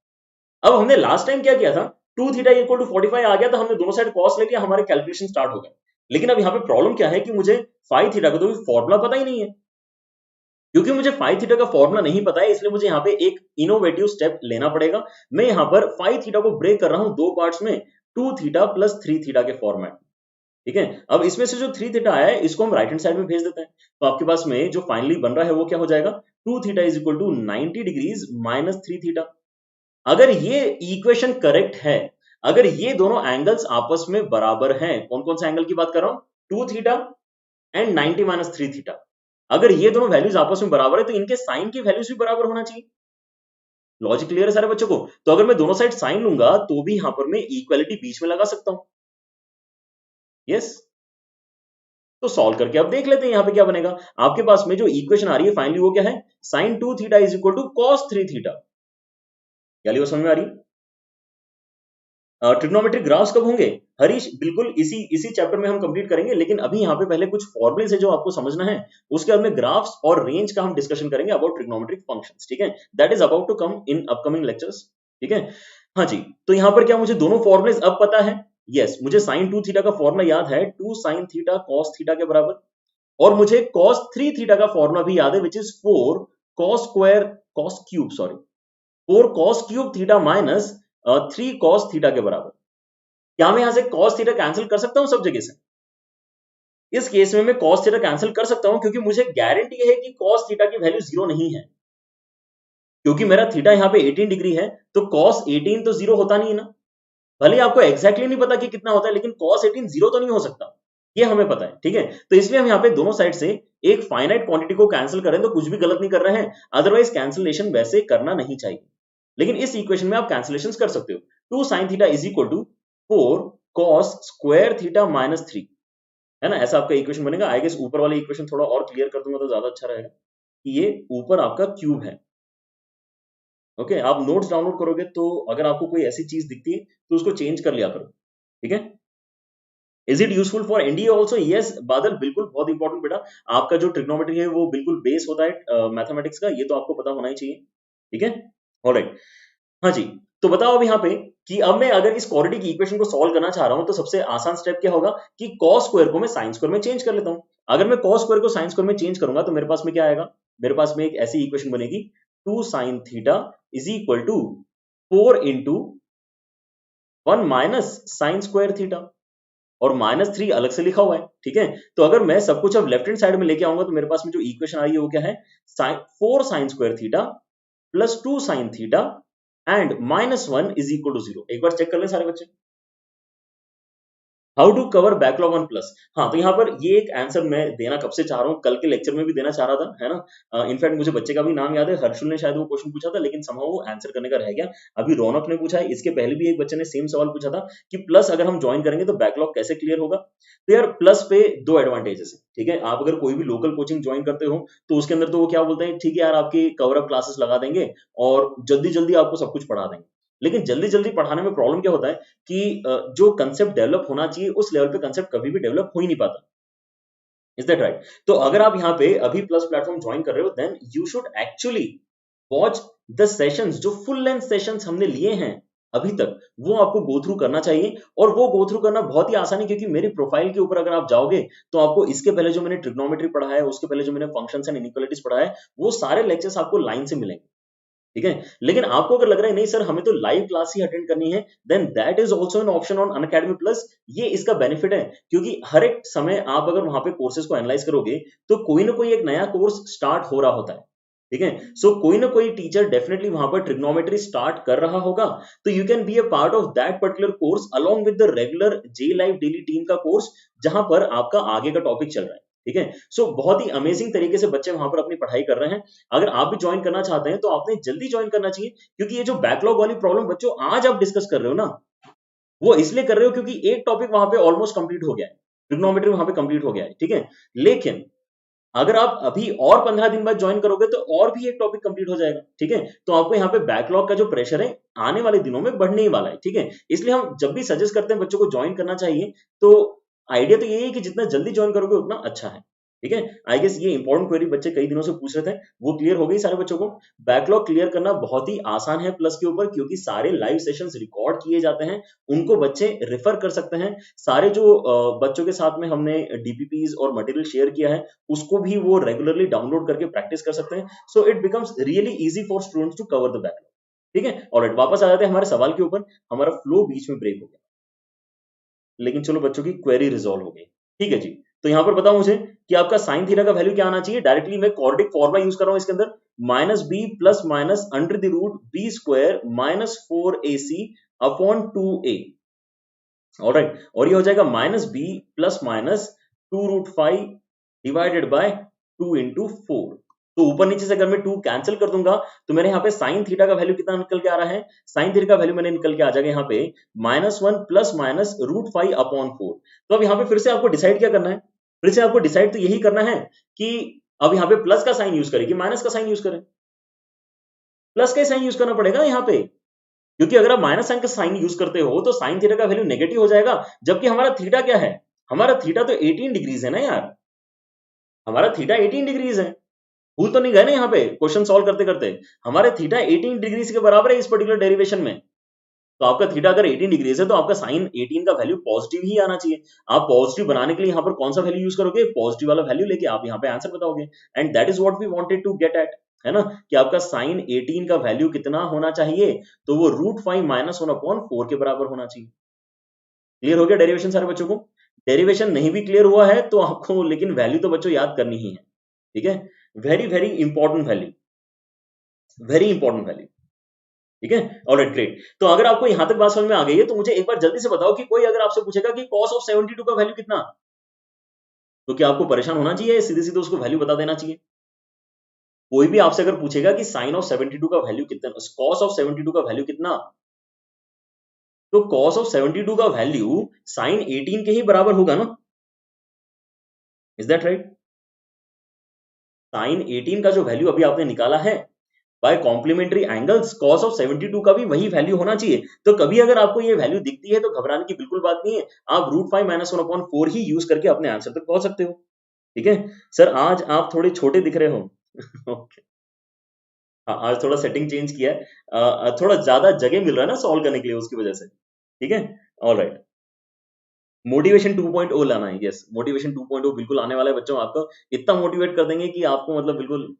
अब हमने लास्ट टाइम क्या किया था, 2 थीटा इक्वल टू 45 आ गया था, हमने दोनों साइड कॉस ले लिया, हमारे कैलकुलेशन स्टार्ट हो गए। लेकिन अब यहाँ पे प्रॉब्लम क्या है कि मुझे 5 थीटा का तो फॉर्मूला पता ही नहीं है। क्योंकि मुझे 5 थीटा का फॉर्मूला नहीं पता है इसलिए मुझे यहाँ पे एक इनोवेटिव स्टेप लेना पड़ेगा। मैं यहाँ पर 5 थीटा को ब्रेक कर रहा हूं दो पार्ट्स में, 2 थीटा प्लस 3 थीटा के फॉर्मेट। ठीक है, अब इसमें से जो 3 थीटा आया है इसको हम राइट हैंड साइड में भेज देते हैं। तो आपके पास में जो फाइनली बन रहा है वो क्या हो जाएगा, 2 theta is equal to 90 degrees minus 3 theta. अगर ये इक्वेशन करेक्ट है, अगर ये दोनों एंगल्स आपस में बराबर हैं, कौन कौन से एंगल की बात कर रहा हूं, 2 थीटा एंड 90 माइनस 3 थीटा, अगर ये दोनों वैल्यूज आपस में बराबर है तो इनके साइन की वैल्यूज भी बराबर होना चाहिए। लॉजिक क्लियर है सारे बच्चों को? तो अगर मैं दोनों साइड साइन लूंगा तो भी यहां पर मैं इक्वालिटी बीच में लगा सकता हूं। यस, तो सॉल्व करके अब देख लेते हैं यहाँ पे क्या बनेगा। आपके पास में जो इक्वेशन आ रही है फाइनली वो क्या है, sine 2 theta is equal to cos 3 theta. क्या लिया समझ में आ रही है? ट्रिग्नोमेट्रिक ग्राफ्स कब होंगे हरीश? बिल्कुल इसी चैप्टर में हम कंप्लीट करेंगे, लेकिन अभी यहाँ पे पहले कुछ फॉर्मुलेस है जो आपको समझना है, उसके बाद में ग्राफ्स और रेंज का हम डिस्कशन करेंगे अबाउट ट्रिग्नोमेट्रिक फंक्शंस। ठीक है, that is about to come in upcoming lectures. ठीक है, हाँ जी, तो यहाँ पर क्या मुझे दोनों फॉर्मुलेस अब पता है? यस, मुझे साइन 2 थीटा का फॉर्मुला याद है, 2 साइन थीटा कॉस थीटा के बराबर, और मुझे cos 3 थीटा का फॉर्मूला भी याद है which is 4 cos square cos cube sorry 4 cos cube theta minus 3 cos theta के बराबर। क्या मैं यहां से cos थीटा कैंसिल कर सकता हूं सब जगह से? इस केस में मैं cos थीटा कैंसिल कर सकता हूं क्योंकि मुझे गारंटी है कि cos थीटा की वैल्यू 0 नहीं है, क्योंकि मेरा थीटा यहां पे 18 डिग्री है तो cos 18 तो 0 होता नहीं है ना। भले ही आपको एग्जैक्टली नहीं पता कि कितना होता है, लेकिन cos 18 जीरो तो नहीं हो सकता, ये हमें पता है, ठीक है। तो इसलिए हम यहाँ पे दोनों साइड से एक फाइनाइट क्वांटिटी को कैंसिल करें तो कुछ भी गलत नहीं कर रहे हैं, अदरवाइज कैंसिलेशन वैसे करना नहीं चाहिए। लेकिन इस इक्वेशन में आप कैंसिलेशन कर सकते हो। 2 sin theta is equal to 4 cos square theta minus 3, है ना, ऐसा आपका इक्वेशन बनेगा। आई गेस ऊपर वाले इक्वेशन थोड़ा और क्लियर कर दूंगा तो ज्यादा अच्छा रहेगा कि ये ऊपर आपका क्यूब है। ओके, आप नोट्स डाउनलोड करोगे तो अगर आपको कोई ऐसी चीज दिखती है तो उसको चेंज कर लिया करो, ठीक है। Is it useful for NDA also? Yes बादल, बिल्कुल बहुत इंपॉर्टेंट बेटा। आपका जो ट्रिग्नोमेट्री है वो बिल्कुल बेस होता है मैथमेटिक्स का, ये तो आपको पता होना ही चाहिए, ठीक है। ऑलराइट, हाँ जी। तो बताओ अब यहाँ पे कि अब मैं अगर इस क्वाड्रेटिक इक्वेशन को सॉल्व करना चाह रहा हूं तो सबसे आसान स्टेप क्या होगा कि cos स्क्वायर को मैं sin स्क्वायर में चेंज कर लेता हूं। अगर मैं cos स्क्वायर को sin स्क्वायर में चेंज करूंगा तो मेरे पास में क्या आएगा, मेरे पास में एक ऐसी इक्वेशन बनेगी 2 sin theta is equal to 4 into 1 minus sine square theta, और -3 अलग से लिखा हुआ है, ठीक है। तो अगर मैं सब कुछ अब लेफ्ट हैंड साइड में लेके आऊंगा तो मेरे पास में जो इक्वेशन आ रही है वो क्या है, 4 sin square theta plus 2 sin theta and -1 is equal to 0। एक बार चेक कर लें सारे बच्चे, how to cover backlog on plus. हाँ, तो यहाँ पर ये एक आंसर मैं देना कब से चाह रहा हूँ, कल के लेक्चर में भी देना चाह रहा था, है ना। इनफैक्ट मुझे बच्चे का भी नाम याद है, हर्षुल ने शायद वो क्वेश्चन पूछा था, लेकिन समहाउ वो आंसर करने का रह गया। अभी रौनक ने पूछा है, इसके पहले भी एक बच्चे ने सेम सवाल पूछा था कि प्लस अगर हम ज्वाइन करेंगे तो बैकलॉग कैसे क्लियर होगा। तो यार प्लस पे दो एडवांटेजेस है, ठीक है। आप अगर कोई भी लोकल कोचिंग ज्वाइन करते हो तो उसके अंदर तो वो क्या बोलते हैं, ठीक है यार आपकी कवर अप क्लासेस लगा देंगे और जल्दी जल्दी आपको सब कुछ पढ़ा देंगे। लेकिन जल्दी जल्दी पढ़ाने में प्रॉब्लम क्या होता है कि जो कंसेप्ट डेवलप होना चाहिए उस लेवल पे कंसेप्ट कभी भी डेवलप हो ही नहीं पाता। Is that right? तो अगर आप यहाँ पे अभी प्लस प्लेटफॉर्म ज्वाइन कर रहे हो then you should actually watch the sessions, जो फुल लेंथ सेशंस हमने लिए हैं अभी तक, वो आपको गो थ्रू करना चाहिए। और वो गो थ्रू करना बहुत ही आसान है, क्योंकि मेरी प्रोफाइल के ऊपर अगर आप जाओगे तो आपको इसके पहले जो मैंने ट्रिग्नोमेट्री पढ़ा है, उसके पहले जो मैंने फंक्शंस एंड इनइक्वालिटीज पढ़ा है, वो सारे लेक्चर्स आपको लाइन से मिलेंगे, ठीक है। लेकिन आपको अगर लग रहा है नहीं सर हमें तो लाइव क्लास ही अटेंड करनी है, then that is also an option on Unacademy plus. ये इसका बेनिफिट है, क्योंकि हर एक समय आप अगर वहां पे कोर्सेज को एनालाइज करोगे तो कोई ना कोई एक नया कोर्स स्टार्ट हो रहा होता है, ठीक है। सो कोई ना कोई टीचर डेफिनेटली वहां पर ट्रिग्नोमेट्री स्टार्ट कर रहा होगा, तो you can be a part of that particular course along with the regular J live daily team का कोर्स, जहां पर आपका आगे का टॉपिक चल रहा है, ठीक है। सो बहुत ही अमेजिंग तरीके से बच्चे वहां पर अपनी पढ़ाई कर रहे हैं। अगर आप भी ज्वाइन करना चाहते हैं तो आपने जल्दी ज्वाइन करना चाहिए, क्योंकि ये जो बैकलॉग वाली प्रॉब्लम बच्चों आज आप डिस्कस कर रहे हो ना, वो इसलिए कर रहे हो क्योंकि एक टॉपिक वहां पे ऑलमोस्ट कंप्लीट हो गया है, ट्रिग्नोमेट्री वहां पे कंप्लीट हो गया है, ठीक है। लेकिन अगर आप अभी और 15 दिन बाद ज्वाइन करोगे तो और भी एक टॉपिक कंप्लीट हो जाएगा, ठीक है। तो आपको यहाँ पे बैकलॉग का जो प्रेशर है आने वाले दिनों में बढ़ने ही वाला है, ठीक है। इसलिए हम जब भी सजेस्ट करते हैं बच्चों को ज्वाइन करना चाहिए, तो आइडिया तो यही है कि जितना जल्दी ज्वाइन करोगे उतना अच्छा है, ठीक है। आई गेस ये इंपॉर्टेंट क्वेरी बच्चे कई दिनों से पूछ रहे थे, वो क्लियर हो गई सारे बच्चों को। बैकलॉग क्लियर करना बहुत ही आसान है प्लस के ऊपर, क्योंकि सारे लाइव सेशंस रिकॉर्ड किए जाते हैं, उनको बच्चे रेफर कर सकते हैं। सारे जो बच्चों के साथ में हमने डीपीपीज और मटेरियल शेयर किया है उसको भी वो रेगुलरली डाउनलोड करके प्रैक्टिस कर सकते हैं। So it becomes really easy for students to cover the backlog, ठीक है। ऑलराइट, वापस आ जाते हैं हमारे सवाल के ऊपर। हमारा फ्लो बीच में ब्रेक हो गया, लेकिन चलो बच्चों की क्वेरी रिजॉल्व हो गई, ठीक है जी। तो यहां पर बताओ मुझे कि आपका साइन थीटा का वैल्यू क्या आना चाहिए। डायरेक्टली मैं क्वाड्रेटिक फॉर्मूला यूज कर रहा हूं इसके अंदर, minus b plus minus under the root b square minus 4ac upon 2a। Alright, और ये हो जाएगा minus b plus minus 2√5 divided by 2 into 4। तो ऊपर नीचे से अगर मैं 2 कैंसिल कर दूंगा तो मेरे यहाँ पे साइन थीटा का वैल्यू कितना निकल के आ रहा है, साइन थीटा का वैल्यू मैंने निकल के आ जाएगा यहाँ पे -1 प्लस माइनस √5 अपॉन 4। तो अब यहाँ पे फिर से आपको डिसाइड क्या करना है, फिर से आपको डिसाइड तो यही करना है कि अब यहाँ पे प्लस का साइन यूज करें कि माइनस का साइन यूज करें। प्लस का साइन यूज करना पड़ेगा यहाँ पे, क्योंकि अगर आप माइनस साइन का साइन यूज करते हो तो साइन थीटा का वैल्यू नेगेटिव हो जाएगा, जबकि हमारा थीटा क्या है, हमारा थीटा तो 18 डिग्रीज है ना यार, हमारा थीटा 18 डिग्रीज है। भूल तो नहीं गए ना यहाँ पे क्वेश्चन सॉल्व करते करते, हमारे थीटा 18 डिग्रीज के बराबर है इस पर्टिकुलर डेरिवेशन में। तो आपका थीटा अगर 18 डिग्रीज है तो आपका साइन 18 का वैल्यू पॉजिटिव ही आना चाहिए। आप पॉजिटिव बनाने के लिए यहाँ पर कौन सा वैल्यू यूज करोगे, पॉजिटिव वाला वैल्यू लेके आप यहाँ पे आंसर बताओगे, and that is what we wanted to get at, है ना, कि आपका साइन 18 का वैल्यू कितना होना चाहिए, तो वो √5 माइनस 1/4 के बराबर होना चाहिए। क्लियर हो गया डेरिवेशन सारे बच्चों को। डेरिवेशन नहीं भी क्लियर हुआ है तो आपको लेकिन वैल्यू तो बच्चों याद करनी ही है, ठीक है। Very very important value, very important value. ठीक है, ऑलराइट ग्रेट। तो अगर आपको यहां तक बात समझ में आ गई है तो मुझे एक बार जल्दी से बताओ कि कोई अगर आपसे पूछेगा कि cos ऑफ 72 का वैल्यू कितना, तो क्या आपको परेशान होना चाहिए या सीधे सीधे उसको वैल्यू बता देना चाहिए? कोई भी आपसे अगर पूछेगा कि साइन ऑफ 72 का वैल्यू कितना, cos ऑफ 72 का वैल्यू कितना, तो cos ऑफ 72 का वैल्यू साइन 18 के ही बराबर होगा ना, इज दैट राइट? साइन 18 का जो वैल्यू अभी आपने निकाला है by complementary angles, cos of 72 का भी वही वैल्यू होना चाहिए। तो कभी अगर आपको ये वैल्यू दिखती है तो घबराने की बिल्कुल बात नहीं है, आप √5 - 1/4 ही यूज करके अपने आंसर तक पहुंच सकते हो। ठीक है सर, आज आप थोड़े छोटे दिख रहे हो। ओके, हाँ, आज थोड़ा सेटिंग चेंज किया है, थोड़ा ज्यादा जगह मिल रहा है ना सॉल्व करने के लिए, उसकी वजह से। ठीक है, ऑलराइट। मोटिवेशन 2.0 लाना है, यस, मोटिवेशन 2.0 बिल्कुल आने वाला है बच्चों। आपको इतना मोटिवेट कर देंगे कि आपको मतलब बिल्कुल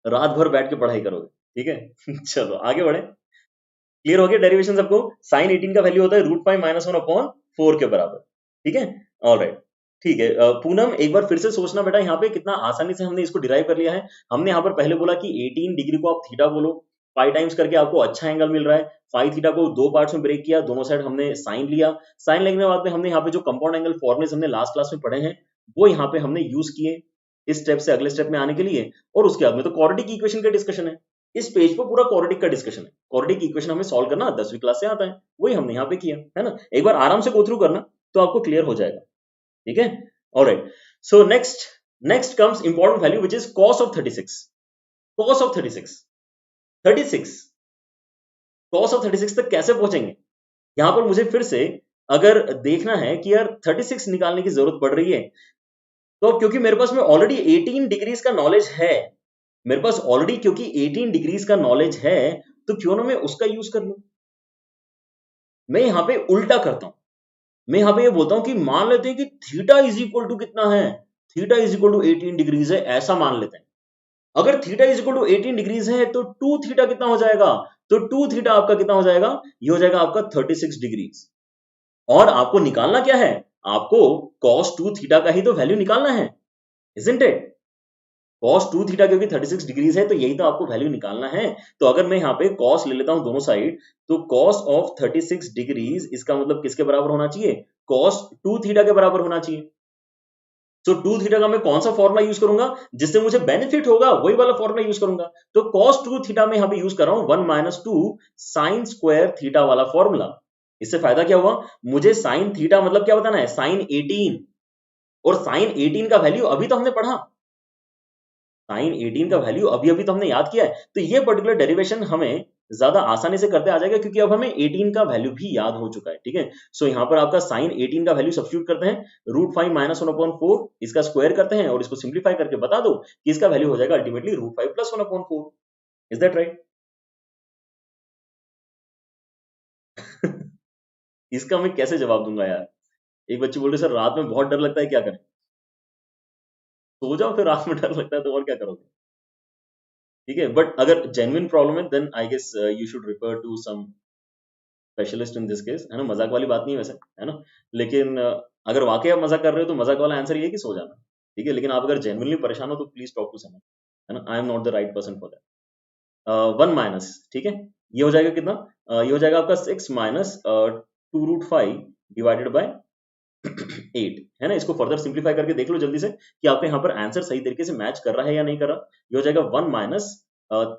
रात भर बैठ के पढ़ाई करोगे। ठीक है चलो आगे बढ़े। क्लियर हो गया डेरिवेशन सबको? साइन 18 का वैल्यू होता है √5 - 1/4 के बराबर। ठीक है, ऑलराइट। ठीक है, पूनम एक बार फिर से सोचना बेटा, यहाँ पे कितना आसानी से हमने इसको डिराइव कर लिया है। हमने यहाँ पर पहले बोला कि 18 डिग्री को आप थीटा बोलो, 5 टाइम्स करके आपको अच्छा एंगल मिल रहा है। 5 थीटा को दो पार्ट्स में ब्रेक किया, दोनों साइड हमने साइन लिया। साइन लेने के बाद में हमने यहाँ पे जो कंपाउंड एंगल फॉर्मुले हमने लास्ट क्लास में पढ़े हैं वो यहाँ पे हमने यूज किए इस स्टेप से अगले स्टेप में आने के लिए। और उसके बाद में तो क्वाड्रेटिक इक्वेशन का डिस्कशन है। इस पेज पर पूरा क्वाड्रेटिक का डिस्कशन है। क्वाड्रेटिक इक्वेशन हमें सॉल्व करना 10वीं क्लास से आता है, वही हमने यहाँ पे किया है ना। एक बार आराम से गो थ्रू करना तो आपको क्लियर हो जाएगा। ठीक है, alright. So next next comes important value which is cos of 36। cos of 36 cos of 36 तक कैसे पहुंचेंगे? यहां पर मुझे फिर से अगर देखना है कि यार 36 निकालने की जरूरत पड़ रही है, तो अब क्योंकि मेरे पास में ऑलरेडी 18 डिग्रीज का नॉलेज है, मेरे पास ऑलरेडी क्योंकि 18 डिग्रीज का नॉलेज है, तो क्यों ना मैं उसका यूज कर लूं। मैं यहां पे उल्टा करता हूं, मैं यहां पे ये बोलता हूं कि मान लेते हैं कि थीटा इज इक्वल टू कितना है, theta is equal to 18 degrees है, ऐसा मान लेते हैं। अगर theta is equal to 18 degrees है तो 2 थीटा कितना हो जाएगा, तो 2 थीटा आपका कितना हो जाएगा, ये हो जाएगा आपका 36 डिग्रीज। और आपको निकालना क्या है, आपको cos 2 थीटा का ही तो वैल्यू निकालना है, इजंट इट? cos 2 थीटा क्योंकि 36 डिग्रीज है तो यही तो आपको वैल्यू निकालना है। तो अगर मैं यहाँ पे cos ले लेता हूं दोनों साइड, तो cos ऑफ 36 डिग्रीज इसका मतलब किसके बराबर होना चाहिए, cos 2 थीटा के बराबर होना चाहिए। तो 2 थीटा का मैं कौन सा फॉर्मुला यूज करूंगा जिससे मुझे बेनिफिट होगा, वही वाला फॉर्मुला यूज करूंगा। तो cos 2 थीटा में यहाँ पे यूज कर रहा हूं 1 - 2 sin स्क्वायर थीटा वाला फॉर्मूला। इससे फायदा क्या हुआ, मुझे sin थीटा मतलब क्या बताना है, sin 18। और sin 18 का वैल्यू अभी तो हमने पढ़ा, साइन 18 का वैल्यू अभी अभी तो हमने याद किया है। तो ये पर्टिकुलर डेरिवेशन हमें ज्यादा आसानी से करते आ जाएगा क्योंकि अब हमें 18 का वैल्यू भी याद हो चुका है। ठीक है, सो यहाँ पर आपका साइन 18 का वैल्यू सब्स्टिट्यूट करते हैं, √5 - 1/4 इसका स्क्वायर करते हैं और इसको सिंप्लीफाई करके बता दो कि इसका वैल्यू हो जाएगा अल्टीमेटली √5 + 1/4। Is that right? इसका मैं कैसे जवाब दूंगा यार? एक बच्चे बोल रहे सर रात में बहुत डर लगता है, क्या करें? सो जाओ फिर, रात में डर लगता है तो और क्या करोगे? ठीक है, बट अगर जेन्युइन प्रॉब्लम है then I guess you should refer to some specialist in this case, है ना। मजाक वाली बात नहीं है वैसे, है ना। लेकिन अगर वाकई आप मजाक कर रहे हो तो मजाक वाला आंसर ये है कि सो जाना। ठीक है, लेकिन आप अगर जेन्युइनली परेशान हो तो प्लीज टॉक टू समवन, है ना। I am not the right person for that. 1 minus, ठीक है, ये हो जाएगा कितना, ये हो जाएगा आपका 6 माइनस 2√5 डिवाइडेड बाय 8, है ना। इसको फर्दर सिंप्लीफाई करके देख लो जल्दी से कि आपके यहाँ पर आंसर सही तरीके से मैच कर रहा है या नहीं कर रहा। ये हो जाएगा 1 माइनस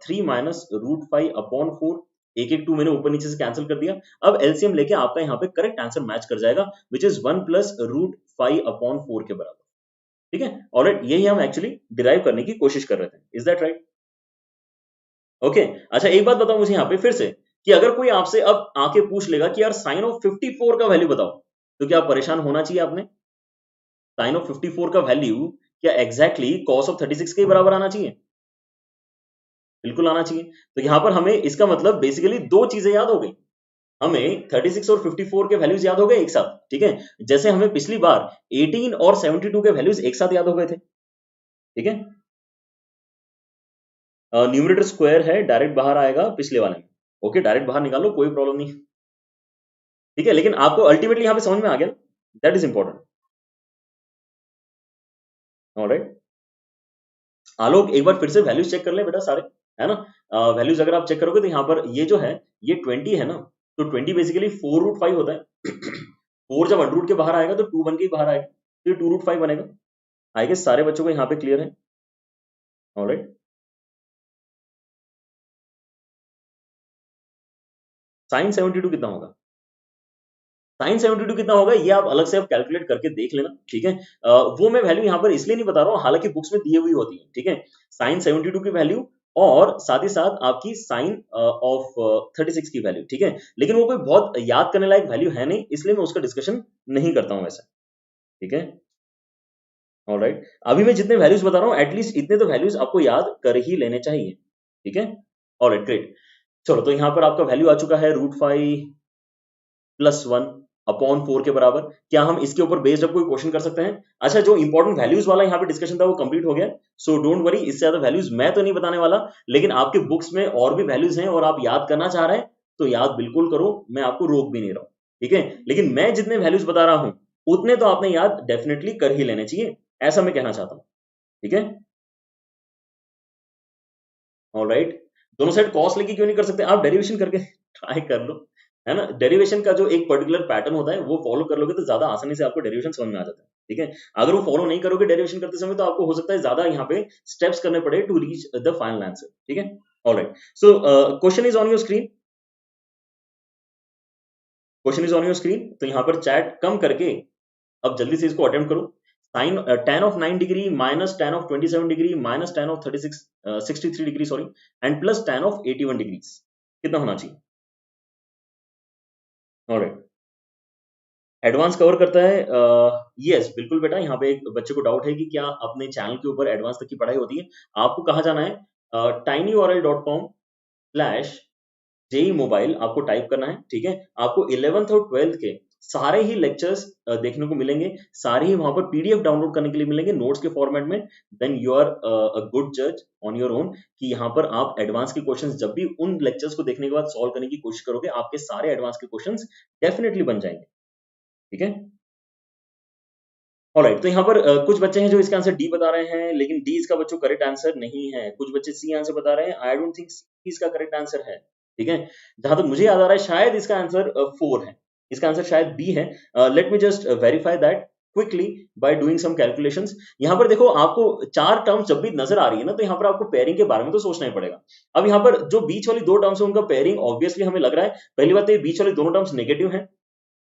3 माइनस √5/4, एक एक 2 मैंने ऊपर नीचे से कैंसिल कर दिया। अब एलसीएम लेके आपका यहाँ पे करेक्ट आंसर मैच कर जाएगा विच इज 1 + √5/4 के बराबर। ठीक है, ऑलराइट, यही हम एक्चुअली डिराइव करने की कोशिश कर रहे थे। Is that right? ओके, अच्छा एक बात बताओ मुझे यहाँ पे फिर से कि अगर कोई आपसे अब आके पूछ लेगा कि यार साइन ऑफ 54 का वैल्यू बताओ, तो क्या परेशान होना चाहिए आपने? साइन ऑफ 54 का वैल्यू क्या एग्जैक्टली cos ऑफ 36 के बराबर आना चाहिए? बिल्कुल आना चाहिए। तो यहाँ पर हमें इसका मतलब बेसिकली दो चीजें याद हो गई, हमें 36 और 54 के वैल्यूज याद हो गए एक साथ। ठीक है, जैसे हमें पिछली बार 18 और 72 के वैल्यूज एक साथ याद हो गए थे। ठीक है, न्यूमरेटर स्क्वायर है, डायरेक्ट बाहर आएगा पिछले वाले में। ओके, डायरेक्ट बाहर निकालो, कोई प्रॉब्लम नहीं। ठीक है, लेकिन आपको अल्टीमेटली यहाँ पे समझ में आ गया, दैट इज इंपॉर्टेंट। ऑलराइट, आलोक एक बार फिर से वैल्यूज चेक कर ले बेटा सारे, है ना। वैल्यूज अगर आप चेक करोगे तो यहाँ पर ये जो है ये 20 है ना, तो 20 बेसिकली 4√5 होता है। 4 जब अंडर रूट के बाहर आएगा तो 2 बन के बाहर आएगा, तो ये 2√5 बनेगा। आई गेस सारे बच्चों को यहाँ पे क्लियर है? ऑलराइट, साइन 72 कितना होगा? साइन 72 कितना होगा ये आप अलग से आप कैलकुलेट करके देख लेना, ठीक है। वो मैं वैल्यू यहाँ पर इसलिए नहीं बता रहा हूँ, हालांकि बुक्स में दी हुई होती है, ठीक है, साइन 72 की वैल्यू और साथ ही साथ आपकी साइन ऑफ 36 की वैल्यू, ठीक है, लेकिन वो कोई बहुत याद करने लायक वैल्यू है नहीं, इसलिए मैं उसका डिस्कशन नहीं करता हूँ वैसे, ठीक है। ऑलराइट, अभी मैं जितने वैल्यूज बता रहा हूँ एटलीस्ट इतने तो वैल्यूज आपको याद कर ही लेने चाहिए, ठीक है। Alright, great. चलो, तो यहाँ पर आपका वैल्यू आ चुका है √5 + 1 अपॉन 4 के बराबर। क्या हम इसके ऊपर बेस्ड अब कोई क्वेश्चन कर सकते हैं? अच्छा, जो इंपॉर्टेंट वैल्यूज वाला यहाँ पे डिस्कशन था वो कंप्लीट हो गया, सो डोंट वरी, इससे ज्यादा वैल्यूज मैं तो नहीं बताने वाला, लेकिन आपके बुक्स में और भी वैल्यूज हैं और आप याद करना चाह रहे हैं तो याद बिल्कुल करो, मैं आपको रोक भी नहीं रहा हूं, ठीक है, लेकिन मैं जितने वैल्यूज बता रहा हूं उतने तो आपने याद डेफिनेटली कर ही लेने चाहिए, ऐसा मैं कहना चाहता हूं, ठीक है। ऑलराइट, दोनों साइड कॉस लेके क्यों नहीं कर सकते? आप डेरिवेशन करके ट्राई कर लो, है ना। डेरिवेशन का जो एक पर्टिकुलर पैटर्न होता है वो फॉलो कर लोगे तो ज्यादा आसानी से आपको डेरिवेशन समझ में आ जाता है, ठीक है। अगर वो फॉलो नहीं करोगे डेरिवेशन करते समय तो आपको हो सकता है ज्यादा यहाँ पे स्टेप्स करने पड़े to reach the final answer, ठीक है। Alright, so question is on your screen, question is on your screen, तो यहाँ पर चैट कम करके अब जल्दी से इसको अटेम्प्ट करो। Sine tan of 9 degree minus tan of 27 degree minus tan of 63 degree sorry, and plus tan of 81 degree कितना होना चाहिए? ऑलराइट, एडवांस कवर करता है, यस बिल्कुल बेटा, यहाँ पे एक बच्चे को डाउट है कि क्या अपने चैनल के ऊपर एडवांस तक की पढ़ाई होती है। आपको कहाँ जाना है? tinyurl.com/JEE मोबाइल आपको टाइप करना है, ठीक है। आपको 11th और 12th के सारे ही लेक्चर्स देखने को मिलेंगे, सारे ही वहां पर पीडीएफ डाउनलोड करने के लिए मिलेंगे नोट्स के फॉर्मेट में। Then you are a good जज ऑन योर ओन कि यहाँ पर आप एडवांस के क्वेश्चंस जब भी उन लेक्चर्स को देखने के बाद सॉल्व करने की कोशिश करोगे, आपके सारे एडवांस के क्वेश्चंस डेफिनेटली बन जाएंगे, ठीक है। ऑलराइट, तो यहाँ पर कुछ बच्चे हैं जो इसका आंसर डी बता रहे हैं, लेकिन डी इसका बच्चों करेक्ट आंसर नहीं है। कुछ बच्चे सी आंसर बता रहे हैं, आई डोंट थिंक सी इसका करेक्ट आंसर है, ठीक है। जहां तक मुझे याद आ रहा है शायद इसका आंसर 4 है, इसका आंसर शायद बी है। Let me just verify that quickly by doing some calculations. यहाँ पर देखो, आपको 4 टर्म्स जब भी नजर आ रही है ना, तो यहाँ पर आपको पेयरिंग के बारे में तो सोचना ही पड़ेगा। अब यहाँ पर जो बीच वाली 2 टर्म्स है उनका पेयरिंग ऑब्वियसली हमें लग रहा है, पहली बात तो ये बीच वाली दोनों टर्म्स नेगेटिव है,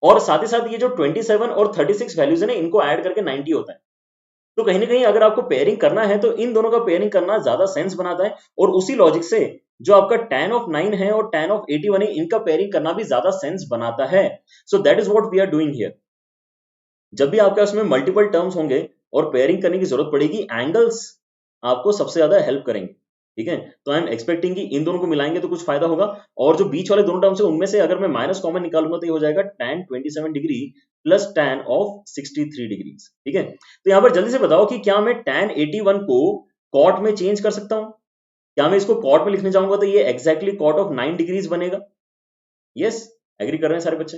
और साथ ही साथ ये जो 27 और 36 वैल्यूज है ना, इनको ऐड करके 90 होता है। तो कहीं ना कहीं अगर आपको पेयरिंग करना है तो इन दोनों का पेयरिंग करना ज्यादा सेंस बनाता है, और उसी लॉजिक से जो आपका tan ऑफ 9 है और tan ऑफ 81 है, इनका पेयरिंग करना भी ज्यादा सेंस बनाता है। So that is what we are doing here. जब भी आपके उसमें मल्टीपल टर्म्स होंगे और पेयरिंग करने की जरूरत पड़ेगी, एंगल्स आपको सबसे ज्यादा हेल्प करेंगे, ठीक है। तो आई एम एक्सपेक्टिंग कि इन दोनों को मिलाएंगे तो कुछ फायदा होगा, और जो बीच वाले दोनों टर्म्स है उनमें से अगर मैं माइनस कॉमन निकालूंगा तो ये हो जाएगा tan 27 degree plus tan of 63 degree, ठीक है। तो यहाँ पर जल्दी से बताओ कि क्या मैं tan 81 को कॉट में चेंज कर सकता हूँ? क्या मैं इसको कॉट में लिखने जाऊंगा तो ये एग्जैक्टली कॉट ऑफ 9 डिग्रीज बनेगा? यस, एग्री कर रहे हैं सारे बच्चे?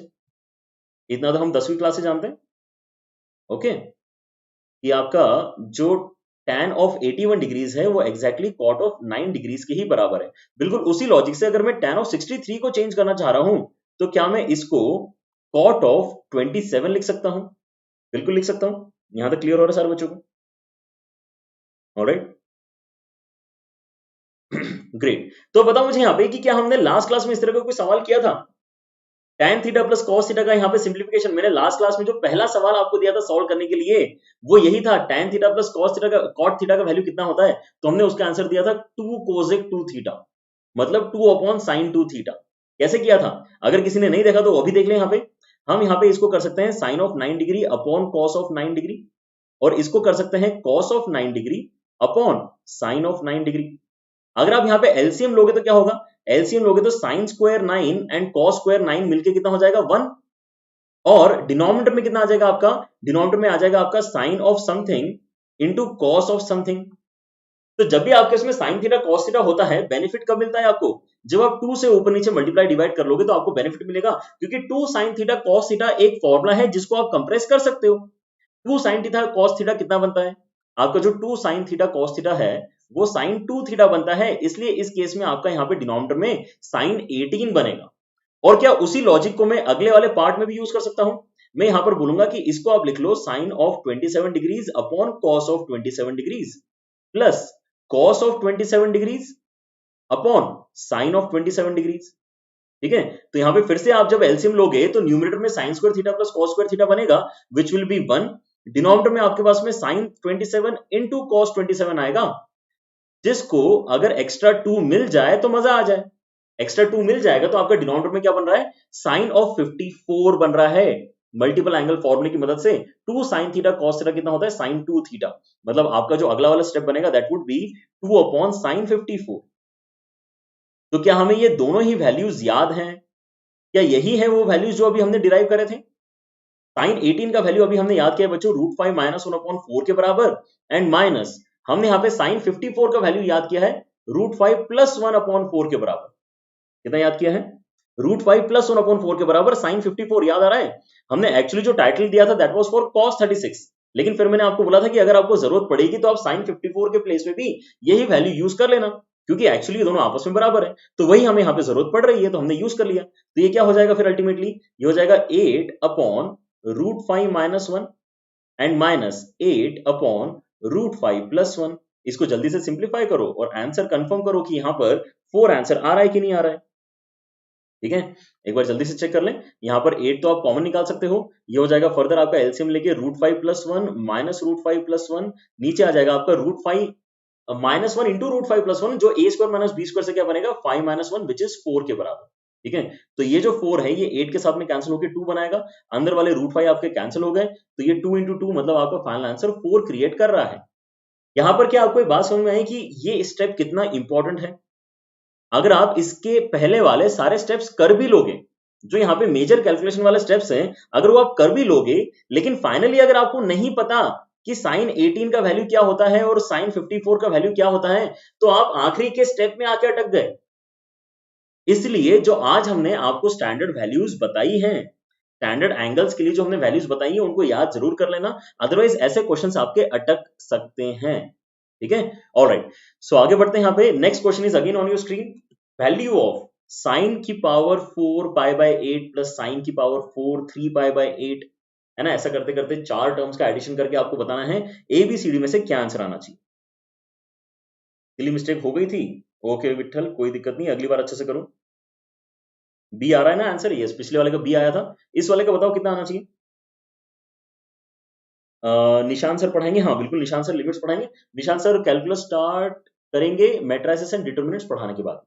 इतना तो हम 10वीं क्लास से जानते हैं, ओके, कि आपका जो tan ऑफ 81 डिग्रीज है वो एग्जैक्टली कॉट ऑफ 9 डिग्रीज के ही बराबर है। बिल्कुल उसी लॉजिक से अगर मैं tan ऑफ 63 को चेंज करना चाह रहा हूं तो क्या मैं इसको कॉट ऑफ 27 लिख सकता हूं? बिल्कुल लिख सकता हूं। यहां तक क्लियर हो रहा है सारे बच्चों को? Alright, great. तो बताओ मुझे यहाँ पे कि क्या हमने लास्ट क्लास में इस तरह का कोई सवाल किया था? tan theta plus cos theta का यहाँ पे सिंप्लीफिकेशन मैंने लास्ट क्लास में जो पहला सवाल आपको दिया था सॉल्व करने के लिए, वो यही था, tan theta plus cos theta का cot थीटा का वैल्यू कितना होता है? तो हमने उसका आंसर दिया था 2 cosec 2 थीटा, मतलब 2 अपॉन sin 2 थीटा। कैसे किया था? अगर किसी ने नहीं देखा तो वो भी देख ले। यहाँ पे हम यहाँ पे इसको कर सकते हैं sin of 9 degree upon cos of 9 degree, और इसको कर सकते हैं cos of 9 degree upon sin of 9 degree. अगर आप यहाँ पे एलसीएम लोगे तो क्या होगा? एलसीएम लोगे तो sine square 9 and cos square 9 मिलके कितना हो जाएगा? 1। और डिनोमिनेटर में कितना आ जाएगा आपका? डिनोमिनेटर में आ जाएगा आपका sine of something into cos of something. तो जब भी आपके इसमें साइन थीटा कॉस थीटा होता है, बेनिफिट कब मिलता है आपको? जब आप 2 से ऊपर नीचे मल्टीप्लाई डिवाइड कर लोगे तो आपको बेनिफिट मिलेगा, क्योंकि 2 साइन थीटा कॉस थीटा एक फॉर्मूला है जिसको आप कंप्रेस कर सकते हो। 2 साइन थीटा कॉस थीटा कितना बनता है? आपका जो 2 साइन थीटा कॉस थीटा है वो sin 2 थीटा बनता है, इसलिए इस केस में आपका यहाँ पे डिनोमिनेटर में sin 18 बनेगा। और क्या उसी लॉजिक को मैं अगले वाले पार्ट में भी यूज कर सकता हूं? मैं यहां पर बोलूंगा कि इसको आप लिख लो sin of 27 degrees upon cos of 27 degrees plus cos of 27 degrees upon sin of 27 degrees. ठीक है, तो यहां पे फिर से आप जब एलसीएम लोगे तो न्यूमरेटर में sin square theta plus cos square theta बनेगा, विच विल बी 1। डिनोमिनेटर में आपके पास में sin 27 इंटू cos 27 आएगा, जिसको अगर एक्स्ट्रा 2 मिल जाए तो मजा आ जाए। एक्स्ट्रा 2 मिल जाएगा तो आपका डिनोमिनेटर में क्या बन रहा है, sin ऑफ 54 बन रहा है। मल्टीपल एंगल फॉर्मूले की मदद से 2 sin थीटा cos थीटा कितना होता है, sin 2 थीटा। मतलब आपका जो अगला वाला स्टेप बनेगा that would be 2 upon sin 54। तो क्या हमें ये दोनों ही वैल्यूज याद हैं? क्या यही है वो वैल्यूज जो अभी हमने डिराइव करे थे? sin 18 का वैल्यू अभी हमने याद किया बच्चों, √5 माइनस 1/4 के बराबर, एंड माइनस हमने यहाँ पे sin 54 का वैल्यू याद किया है √5 प्लस 1/4 के बराबर। कितना याद किया है? √5 प्लस 1/4 के बराबर sin 54 याद आ रहा है? हमने एक्चुअली जो टाइटल दिया था दैट वाज फॉर cos 36, लेकिन फिर मैंने आपको बोला था कि अगर आपको जरूरत पड़ेगी तो आप sin 54 के प्लेस में भी यही वैल्यू यूज कर लेना, क्योंकि एक्चुअली ये दोनों आपस में बराबर है। तो वही हमें यहाँ पे जरूरत पड़ रही है तो हमने यूज कर लिया। तो ये क्या हो जाएगा फिर अल्टीमेटली, ये हो जाएगा 8 upon √5 minus 1 and minus 8 upon √5 plus 1। इसको जल्दी से सिंप्लीफाई करो और आंसर कंफर्म करो कि यहाँ पर 4 आंसर आ रहा है कि नहीं आ रहा है। ठीक है, एक बार जल्दी से चेक कर लें। यहाँ पर 8 तो आप कॉमन निकाल सकते हो, ये हो जाएगा फर्दर आपका एलसीएम लेके √5 प्लस 1 माइनस √5 प्लस 1, नीचे आ जाएगा आपका √5 माइनस 1 इंटू √5 प्लस 1, जो a square minus b square से क्या बनेगा 5 माइनस 1 विच इज 4 के बराबर। ठीक है, तो ये जो 4 है ये 8 के साथ में कैंसिल होकर 2 बनाएगा, अंदर वाले √5 आपके कैंसिल हो गए, तो ये 2 इंटू 2 मतलब आपका फाइनल आंसर 4 क्रिएट कर रहा है। यहाँ पर क्या आपको एक बात समझ में आई कि ये स्टेप कितना इंपॉर्टेंट है? अगर आप इसके पहले वाले सारे स्टेप्स कर भी लोगे, जो यहाँ पे मेजर कैलकुलेशन वाले स्टेप्स हैं, अगर वो आप कर भी लोगे, लेकिन फाइनली अगर आपको नहीं पता कि sin 18 का वैल्यू क्या होता है और sin 54 का वैल्यू क्या होता है, तो आप आखिरी के स्टेप में आके अटक गए। इसलिए जो आज हमने आपको स्टैंडर्ड वैल्यूज बताई हैं, स्टैंडर्ड एंगल्स के लिए जो हमने वैल्यूज बताई है उनको याद जरूर कर लेना, अदरवाइज ऐसे क्वेश्चंस आपके अटक सकते हैं। ठीक है, ऑलराइट, सो आगे बढ़ते हैं। यहाँ पे next question is again on your screen, value of sin की power 4 pi by 8 plus sin की पावर 4 3 पाई बाय 8, है ना। ऐसा करते करते 4 टर्म्स का एडिशन करके आपको बताना है ABCD में से क्या आंसर आना चाहिए। सिली मिस्टेक हो गई थी, ओके विठल, कोई दिक्कत नहीं, अगली बार अच्छे से करो। बी आ रहा है ना आंसर? यस, पिछले वाले का बी आया था, इस वाले का बताओ कितना आना चाहिए। निशान सर पढ़ाएंगे, हाँ बिल्कुल निशान सर लिमिट्स पढ़ाएंगे। निशान सर कैलकुलस स्टार्ट करेंगे मैट्रिसेस एंड डिटरमिनेंट्स पढ़ाने के बाद।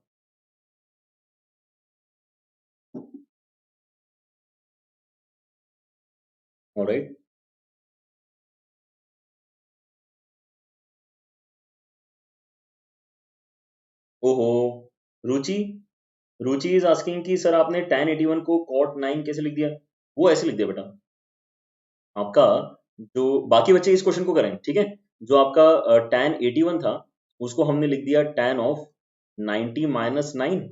ऑलराइट, ओहो, रुचि रुचि इज आस्किंग कि सर आपने tan 81 को cot 9 कैसे लिख दिया? वो ऐसे लिख दिया बेटा। आपका जो बाकी बच्चे इस क्वेश्चन को करें, ठीक है, जो आपका tan 81 था उसको हमने लिख दिया tan ऑफ 90 माइनस 9,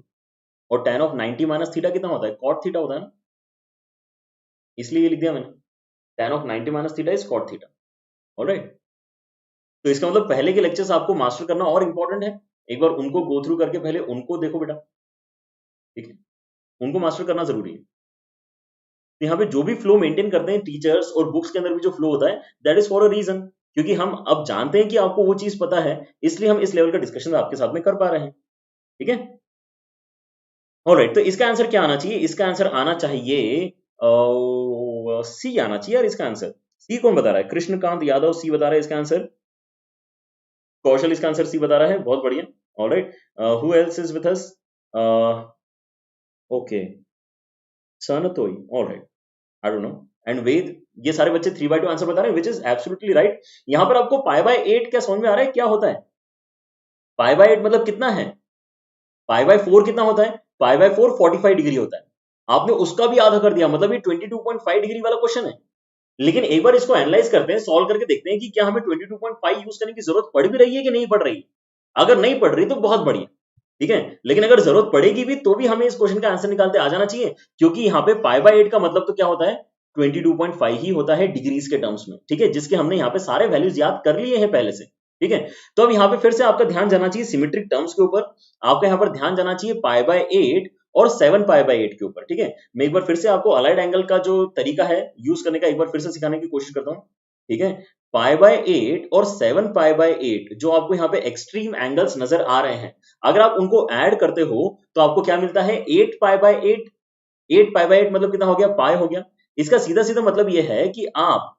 और tan ऑफ 90 माइनस थीटा कितना होता है, cot थीटा होता है ना, इसलिए ये लिख दिया मैंने, tan of 90 minus theta is cot theta. Alright, तो इसका मतलब पहले के लेक्चर्स आपको मास्टर करना और इंपॉर्टेंट है, एक बार उनको गो थ्रू करके पहले उनको देखो बेटा। ठीक है, उनको मास्टर करना जरूरी है। यहाँ पे जो भी फ्लो मेंटेन करते हैं टीचर्स और बुक्स के अंदर भी जो फ्लो होता है that is for a reason, क्योंकि हम अब जानते हैं कि आपको वो चीज पता है, इसलिए हम इस लेवल का डिस्कशन आपके साथ में कर पा रहे हैं। ठीक है, ऑलराइट, तो इसका आंसर क्या आना चाहिए? इसका आंसर आना चाहिए सी आना चाहिए यार। इसका आंसर सी कौन बता रहा है? कृष्णकांत यादव सी बता रहा है इसका आंसर। कौशल इसका आंसर सी बता रहा है, बहुत बढ़िया। Alright, who else is with us? Okay, Santoi, alright, I don't know, and Ved, ये सारे बच्चे 3/2 आंसर बता रहे हैं, विच इज एब्सोल्युटली राइट। यहां पर आपको पाई बाय 8 क्या समझ में आ रहा है क्या होता है? पाई बाय 8 मतलब कितना है? पाई बाय 4 कितना होता है? पाई बाय 4 45 डिग्री होता है। आपने उसका भी आधा कर दिया, मतलब ये 22.5 डिग्री वाला क्वेश्चन है। लेकिन एक बार इसको एनालाइज करते हैं, सॉल्व करके देखते हैं कि क्या हमें 22.5 यूज करने की जरूरत पड़ भी रही है कि नहीं पड़ रही। अगर नहीं पड़ रही तो बहुत बढ़िया, ठीक है, लेकिन अगर जरूरत पड़ेगी भी तो भी हमें इस क्वेश्चन का आंसर निकालते आ जाना चाहिए, क्योंकि यहाँ पे पाई बाय 8 का मतलब तो क्या होता है, 22.5 ही होता है डिग्रीज के टर्म्स में। ठीक है, जिसके हमने यहाँ पे सारे वैल्यूज याद कर लिए हैं पहले से। ठीक है। तो अब यहाँ पे फिर से आपका ध्यान जाना चाहिए सिमेट्रिक टर्म्स के ऊपर, आपका यहाँ पर ध्यान जाना चाहिए π/8 और 7π/8 के ऊपर। ठीक है, मैं एक बार फिर से आपको अलाइड एंगल का जो तरीका है यूज करने का एक बार फिर से सिखाने की कोशिश करता हूँ। ठीक है, π/8 और 7π/8 जो आपको यहाँ पे एक्सट्रीम एंगल्स नजर आ रहे हैं, अगर आप उनको ऐड करते हो तो आपको क्या मिलता है 8π/8। 8π/8 मतलब कितना हो गया, पाई हो गया। इसका सीधा सीधा मतलब यह है कि आप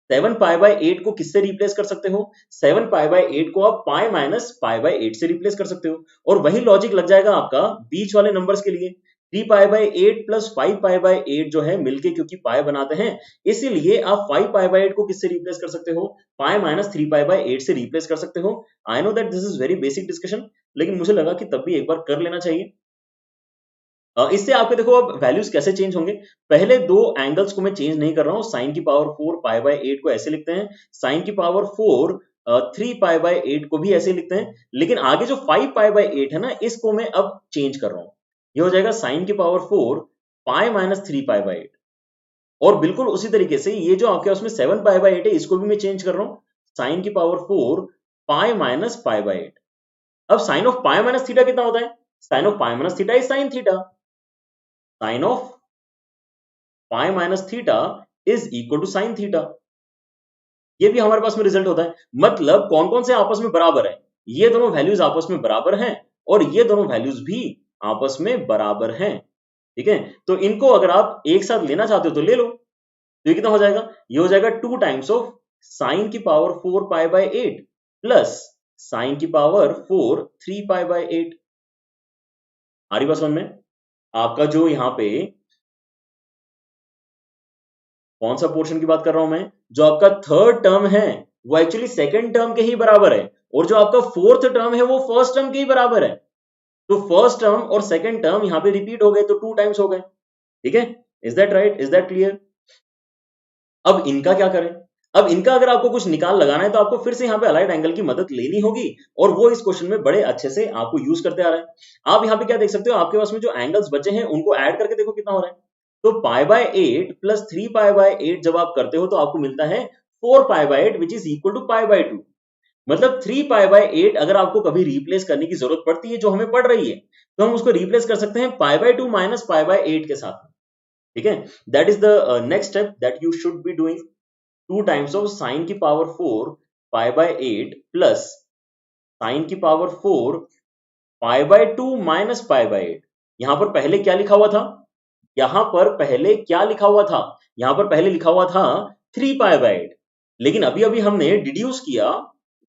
7π/8 को किससे रिप्लेस कर सकते हो, 7π/8 को आप पाई माइनस π/8 से रिप्लेस कर सकते हो। और वही लॉजिक लग जाएगा आपका बीच वाले नंबर्स के लिए। 3π/8 प्लस 5π/8 जो है मिलके क्योंकि पाई बनाते हैं, इसीलिए आप 5π/8 को किससे रिप्लेस कर सकते हो, पाई माइनस 3π/8 से रिप्लेस कर सकते हो। I know that this is very basic discussion, लेकिन मुझे लगा कि तब भी एक बार कर लेना चाहिए। इससे आपके देखो अब वैल्यूज कैसे चेंज होंगे। पहले दो एंगल्स को मैं चेंज नहीं कर रहा हूं, साइन की पावर 4 π/8 को ऐसे लिखते हैं, साइन की पावर 4 3π/8 को भी ऐसे लिखते हैं। लेकिन आगे जो 5π/8 है ना, इसको मैं अब चेंज कर रहा हूं। ये हो जाएगा साइन की पावर 4 पाई माइनस 3π/8। और बिल्कुल उसी तरीके से ये जो आपके उसमें 7π/8 है, इसको भी मैं चेंज कर रहा हूं, साइन की पावर 4 पाई माइनस π/8। अब sine of pi minus theta कितना होता है, sine of pi minus theta is sine theta. Sine of pi minus theta is equal to sine theta. ये भी हमारे पास में रिजल्ट होता है। मतलब कौन कौन से आपस में बराबर है, ये दोनों वैल्यूज आपस में बराबर हैं और ये दोनों वैल्यूज भी आपस में बराबर हैं। ठीक है, तो इनको अगर आप एक साथ लेना चाहते हो तो ले लो। तो ये कितना हो जाएगा, ये हो जाएगा 2 टाइम्स ऑफ साइन की पावर 4 π/8 प्लस साइन की पावर 4 3π/8। आ रही बात समझ में। आपका जो यहाँ पे कौन सा पोर्शन की बात कर रहा हूं मैं, जो आपका थर्ड टर्म है वो एक्चुअली सेकंड टर्म के ही बराबर है, और जो आपका फोर्थ टर्म है वो फर्स्ट टर्म के ही बराबर है। तो फर्स्ट टर्म और सेकंड टर्म यहाँ पे रिपीट हो गए तो 2 टाइम्स हो गए। ठीक है, is that right, is that clear. अब इनका क्या करें, अब इनका अगर आपको कुछ निकाल लगाना है तो आपको फिर से यहाँ पे अलाइड एंगल की मदद लेनी होगी, और वो इस क्वेश्चन में बड़े अच्छे से आपको यूज करते आ रहे हैं। आप यहाँ पे क्या देख सकते हो, आपके पास में जो एंगल्स बचे हैं उनको ऐड करके देखो कितना हो रहा है। तो π/8 प्लस 3π/8 जब आप करते हो तो आपको मिलता है 4π/8 विच इज इक्वल टू π/2। मतलब 3π/8 अगर आपको कभी रिप्लेस करने की जरूरत पड़ती है जो हमें पड़ रही है, तो हम उसको रिप्लेस कर सकते हैं π/2 माइनस π/8 के साथ। ठीक है, that is the next step that you should be doing. 2 times of sign की पावर 4 π/8 प्लस साइन की पावर 4 π/2 माइनस π/8। यहां पर पहले क्या लिखा हुआ था, यहां पर पहले क्या लिखा हुआ था, यहां पर पहले लिखा हुआ था 3π/8। लेकिन अभी अभी हमने डिड्यूस किया,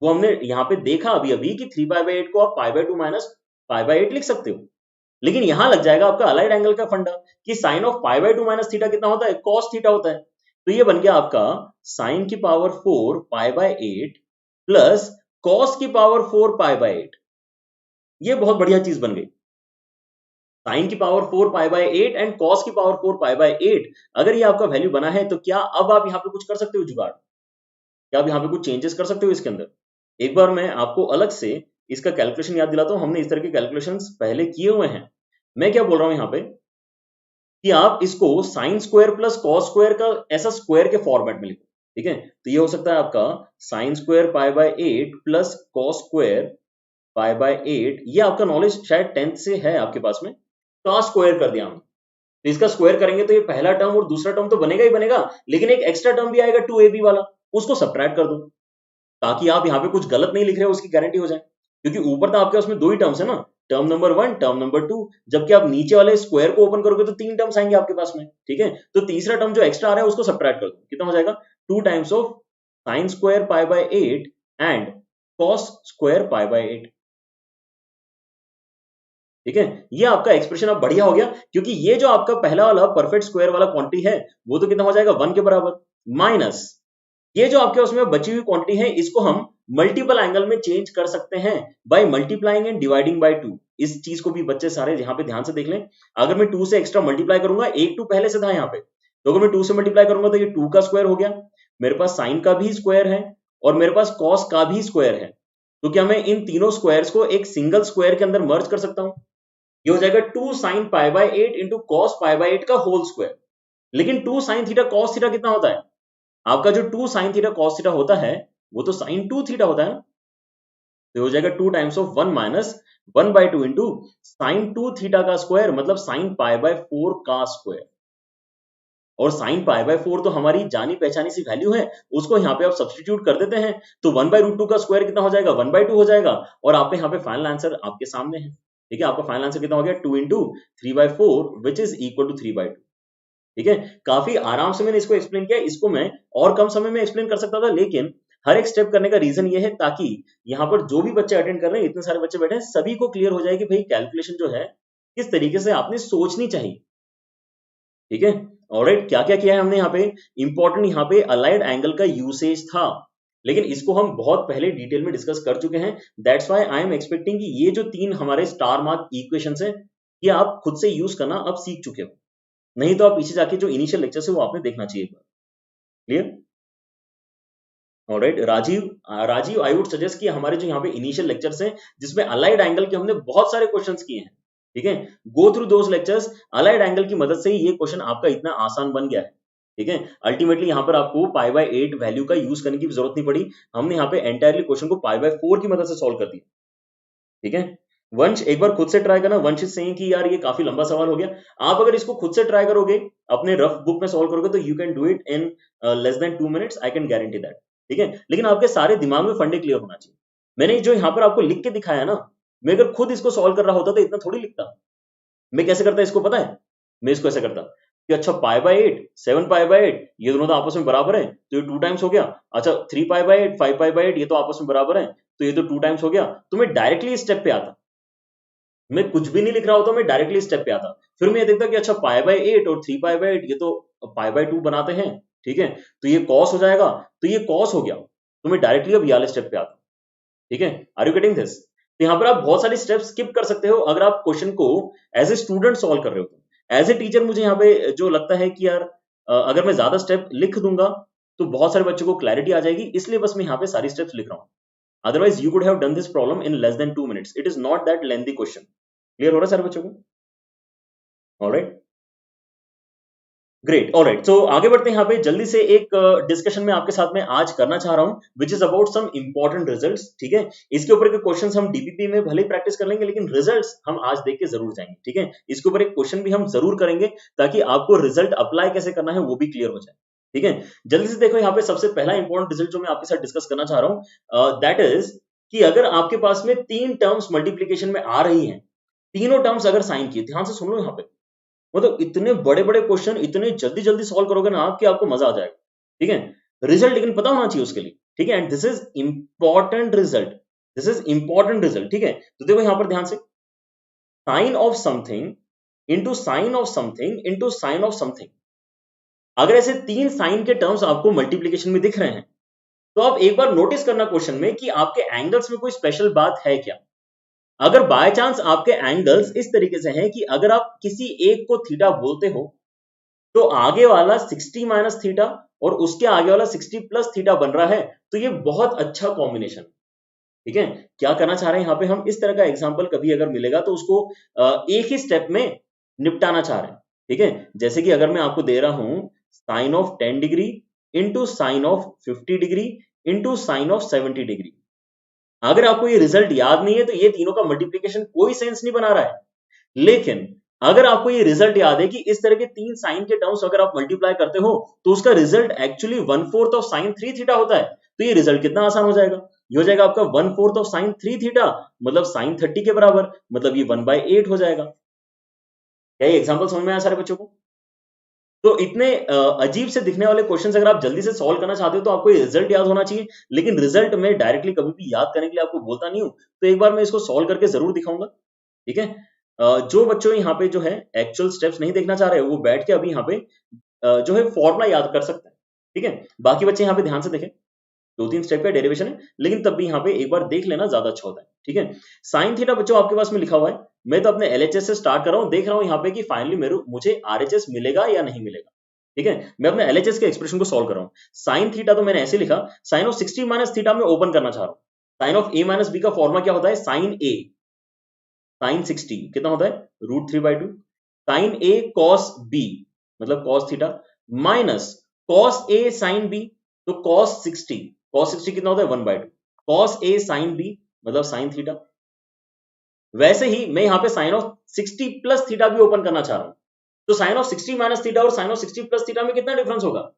वो हमने यहां पे देखा अभी अभी कि 3π/8 को आप π/2 माइनस π/8 लिख सकते हो। लेकिन यहां लग जाएगा आपका अलाइड एंगल का फंडा कि साइन ऑफ π/2 माइनस थीटा कितना होता है, कॉस थीटा होता है। तो ये बन गया आपका साइन की पावर 4 π/8 प्लस कॉस की पावर 4 π/8। ये बहुत बढ़िया चीज बन गई, साइन की पावर 4 π/8 एंड कॉस की पावर 4 π/8। अगर ये आपका वैल्यू बना है तो क्या अब आप यहाँ पे कुछ कर सकते हो जुगाड़, क्या आप यहाँ पे कुछ चेंजेस कर सकते हो इसके अंदर। एक बार मैं आपको अलग से इसका कैलकुलेशन याद दिलाता हूं, हमने इस तरह के कैलकुलेशंस पहले किए हुए हैं। मैं क्या बोल रहा हूं यहाँ पे कि आप इसको sine square plus cos square का ऐसा स्क्वायर के फॉर्मेट में लिखो। ठीक है, तो ये हो सकता है आपका sine square π/8 plus cos square π/8। ये आपका नॉलेज शायद 10th से है आपके पास में, तो आज स्क्वायर कर दिया हमने। तो इसका स्क्वायर करेंगे तो ये पहला टर्म और दूसरा टर्म तो बनेगा ही बनेगा, लेकिन एक एक्स्ट्रा टर्म भी आएगा 2ab वाला, उसको सब्ट्रैक्ट कर दो, ताकि आप यहाँ पे कुछ गलत नहीं लिख रहे हो उसकी गारंटी हो जाए। क्योंकि ऊपर तो आपके उसमें दो ही टर्म्स है ना, टर्म नंबर 1 टर्म नंबर 2, जबकि आप नीचे वाले स्क्वायर को ओपन करोगे तो 3 टर्म्स आएंगे आपके पास में। ठीक है, तो तीसरा टर्म जो एक्स्ट्रा आ रहा है उसको सब्ट्रैक्ट कर दो, कितना हो जाएगा 2 times of sine square π/8 and cos square π/8। ठीक है, ये आपका एक्सप्रेशन अब बढ़िया हो गया, क्योंकि ये जो आपका पहला वाला परफेक्ट स्क्वायर वाला क्वांटिटी है वो तो कितना हो जाएगा 1 के बराबर, माइनस ये जो आपके उसमें बची हुई क्वांटिटी है इसको हम मल्टीपल एंगल में चेंज कर सकते हैं by multiplying and dividing by 2। इस चीज को भी बच्चे सारे यहाँ पे ध्यान से देख लें। अगर मैं 2 से एक्स्ट्रा मल्टीप्लाई करूंगा, एक 2 पहले से था यहाँ पे, तो अगर मैं 2 से मल्टीप्लाई करूंगा तो ये 2 का स्क्वायर हो गया, मेरे पास साइन का भी स्क्वायर है और मेरे पास कॉस का भी स्क्वायर है। तो क्या मैं इन तीनों स्क्वायर्स को एक सिंगल स्क्वायर के अंदर मर्ज कर सकता हूं। ये हो जाएगा 2 साइन π/8 इंटू कॉस π/8 का होल स्क्वायर। लेकिन 2 साइन थीटा कॉस थीटा कितना होता है, आपका जो 2 साइन थीटा कॉस थीटा होता है वो तो साइन 2 थीटा होता है ना। तो हो जाएगा 2 times of 1 minus 1/2 into sine 2 theta का स्क्वायर, मतलब साइन π/4 का स्क्वायर। और साइन π/4 तो हमारी जानी पहचानी सी वैल्यू है, उसको यहाँ पे आप सब्स्टिट्यूट कर देते हैं, तो 1/√2 का स्क्वायर कितना हो जाएगा, 1/2 हो जाएगा। और आपके यहाँ पे फाइनल आंसर आपके सामने है। ठीक है, आपका फाइनल आंसर कितना हो गया, 2 into 3/4 which is equal to 3/2। ठीक है, काफी आराम से मैंने इसको एक्सप्लेन किया। इसको मैं और कम समय में एक्सप्लेन कर सकता था, लेकिन हर एक स्टेप करने का रीजन ये है ताकि यहाँ पर जो भी बच्चे अटेंड कर रहे हैं, इतने सारे बच्चे बैठे हैं, सभी को क्लियर हो जाए कि भाई कैलकुलेशन जो है किस तरीके से आपने सोचनी चाहिए। ठीक है, ऑलराइट, क्या क्या किया है हमने यहाँ पे, इंपॉर्टेंट यहाँ पे अलाइड एंगल का यूसेज था, लेकिन इसको हम बहुत पहले डिटेल में डिस्कस कर चुके हैं। That's why I am expecting कि ये जो 3 हमारे स्टार मार्क इक्वेशंस है, ये आप खुद से यूज करना अब सीख चुके हो, नहीं तो आप पीछे जाके जो इनिशियल लेक्चर है वो आपने देखना चाहिए एक बार। Clear, alright. Rajiv I would suggest कि हमारे जो यहाँ पे इनिशियल लेक्चर्स हैं, जिसमें अलाइड एंगल के हमने बहुत सारे क्वेश्चंस किए हैं, ठीक है, गो थ्रू दोस लेक्चर्स। अलाइड एंगल की मदद से ही ये क्वेश्चन आपका इतना आसान बन गया है। ठीक है, अल्टीमेटली यहाँ पर आपको π/8 वैल्यू का यूज करने की जरूरत नहीं पड़ी, हमने यहाँ पे एंटायरली क्वेश्चन को π/4 की मदद से सॉल्व कर दिया। ठीक है, वंश एक बार खुद से ट्राई करना। वंश इज सेइंग कि यार ये काफी लंबा सवाल हो गया। आप अगर इसको खुद से ट्राई करोगे, अपने रफ बुक में सॉल्व करोगे, तो you can do it in less than 2 minutes, I can guarantee that. ठीक है, लेकिन आपके सारे दिमाग में फंडे क्लियर होना चाहिए। मैंने जो यहाँ पर आपको लिख के दिखाया ना, मैं अगर खुद इसको सॉल्व कर रहा होता तो इतना थोड़ी लिखता। मैं कैसे करता इसको पता है, मैं इसको ऐसे करता कि अच्छा π/8 7π/8 ये दोनों तो आपस में बराबर है, तो ये 2 टाइम्स हो गया। अच्छा 3π/8 5π/8 ये तो आपस में बराबर है, तो ये तो 2 टाइम्स हो गया। तो मैं डायरेक्टली इस स्टेप पे आता, मैं कुछ भी नहीं लिख रहा होता, मैं डायरेक्टली स्टेप पे आता। फिर मैं ये देखता कि अच्छा π/8 और 3π/8 ये तो π/2 बनाते हैं। ठीक है, तो ये cos हो जाएगा, तो ये cos हो गया, तो मैं डायरेक्टली अब ये वाले स्टेप पे आता। ठीक है, आर यू गेटिंग दिस? तो यहाँ पर आप बहुत सारे स्टेप स्किप कर सकते हो अगर आप क्वेश्चन को एज ए स्टूडेंट सॉल्व कर रहे हो। एज ए टीचर मुझे यहाँ पे जो लगता है कि यार अगर मैं ज्यादा स्टेप लिख दूंगा तो बहुत सारे बच्चों को क्लैरिटी आ जाएगी, इसलिए बस मैं यहाँ पे सारी स्टेप्स लिख रहा हूँ। Otherwise you could have done this problem in less than 2 minutes. It is not that lengthy question. Clear हो रहा है सारे बच्चों को? Alright, great, alright. सो आगे बढ़ते हैं। यहाँ पे जल्दी से एक डिस्कशन में आपके साथ में आज करना चाह रहा हूँ, which is about some important results. ठीक है, इसके ऊपर के क्वेश्चंस हम डीपीपी में भले ही प्रैक्टिस कर लेंगे, लेकिन रिजल्ट्स हम आज देख के जरूर जाएंगे। ठीक है, इसके ऊपर एक क्वेश्चन भी हम जरूर करेंगे ताकि आपको रिजल्ट अप्लाई कैसे करना है वो भी क्लियर हो जाए। ठीक है, जल्दी से देखो, यहाँ पे सबसे पहला इंपॉर्टेंट रिजल्ट जो मैं आपके साथ डिस्कस करना चाह रहा हूँ, दैट इज कि अगर आपके पास में 3 टर्म्स मल्टीप्लीकेशन में आ रही हैं, तीनों टर्म्स अगर साइन की, ध्यान से सुन लो यहाँ पे, मतलब इतने बड़े बड़े क्वेश्चन इतने जल्दी जल्दी सॉल्व करोगे ना आप कि आपको मजा आ जाएगा। ठीक है, रिजल्ट लेकिन पता होना चाहिए उसके लिए। ठीक है, and this is important result, this is important result. ठीक है, तो देखो यहां पर ध्यान से, sine of something into sine of something into sine of something. अगर ऐसे 3 साइन के टर्म्स आपको मल्टीप्लीकेशन में दिख रहे हैं, तो आप एक बार नोटिस करना क्वेश्चन में कि आपके एंगल्स में कोई स्पेशल बात है क्या। अगर बाय चांस आपके एंगल्स इस तरीके से हैं कि अगर आप किसी एक को थीटा बोलते हो, तो आगे वाला 60 माइनस थीटा और उसके आगे वाला 60 प्लस थीटा बन रहा है, तो ये बहुत अच्छा कॉम्बिनेशन। ठीक है, क्या करना चाह रहे हैं यहाँ पे हम, इस तरह का एग्जांपल कभी अगर मिलेगा तो उसको एक ही स्टेप में निपटाना चाह रहे हैं। ठीक है, जैसे कि अगर मैं आपको दे रहा हूं sine of 10 degree into sine of 50 degree into sine of 70 degree. अगर आपको ये रिजल्ट याद नहीं है तो ये तीनों का मल्टीप्लीकेशन कोई सेंस नहीं बना रहा है, लेकिन अगर आपको ये रिजल्ट याद है कि इस तरह के 3 साइन के टर्म्स अगर आप मल्टीप्लाई करते हो तो उसका result actually 1/4 of sine 3 theta होता है, तो ये रिजल्ट कितना आसान हो जाएगा। ये हो जाएगा आपका 1/4 ऑफ साइन 3 थीटा, मतलब साइन 30 के बराबर, मतलब ये 1/8 हो जाएगा। क्या ये एग्जांपल समझ में आया सारे बच्चों को? तो इतने अजीब से दिखने वाले क्वेश्चंस अगर आप जल्दी से सॉल्व करना चाहते हो तो आपको ये रिजल्ट याद होना चाहिए, लेकिन रिजल्ट में डायरेक्टली कभी भी याद करने के लिए आपको बोलता नहीं हूं, तो एक बार मैं इसको सॉल्व करके जरूर दिखाऊंगा। ठीक है, जो बच्चों यहाँ पे जो है एक्चुअल स्टेप्स नहीं देखना चाह रहे वो बैठ के अभी यहाँ पे जो है फॉर्मूला याद कर सकते हैं। ठीक है, बाकी बच्चे यहाँ पे ध्यान से देखें, 2-3 स्टेप का डेरिवेशन है, लेकिन तब भी यहाँ पे एक बार देख लेना ज्यादा अच्छा होता है। ठीक है, साइन थीटा बच्चों आपके पास में लिखा हुआ है, मैं तो अपने एलएचएस से स्टार्ट कर रहा हूँ, देख रहा हूँ यहाँ पे कि फाइनली मुझे आरएचएस मिलेगा या नहीं मिलेगा। ठीक है, मैं अपने एलएचएस के एक्सप्रेशन को सॉल्व कर रहा हूँ। साइन थीटा तो मैंने ऐसे लिखा, साइन ऑफ 60 माइनस थीटा में ओपन करना चाह रहा हूँ। Sine of A minus B का फॉर्मूला क्या होता है, साइन ए साइन 60 कितना होता है, √3/2 साइन ए कॉस बी मतलब cos theta minus cos A sine B, तो कॉस 60 कितना होता है 1/2 कॉस ए साइन बी मतलब साइन थीटा। वैसे ही मैं यहाँ पे साइन ऑफ 60 प्लस थीटा भी ओपन करना चाह रहा हूं, तो साइन ऑफ 60 माइनस थीटा और साइन ऑफ 60 प्लस थीटा में कितना डिफरेंस होगा?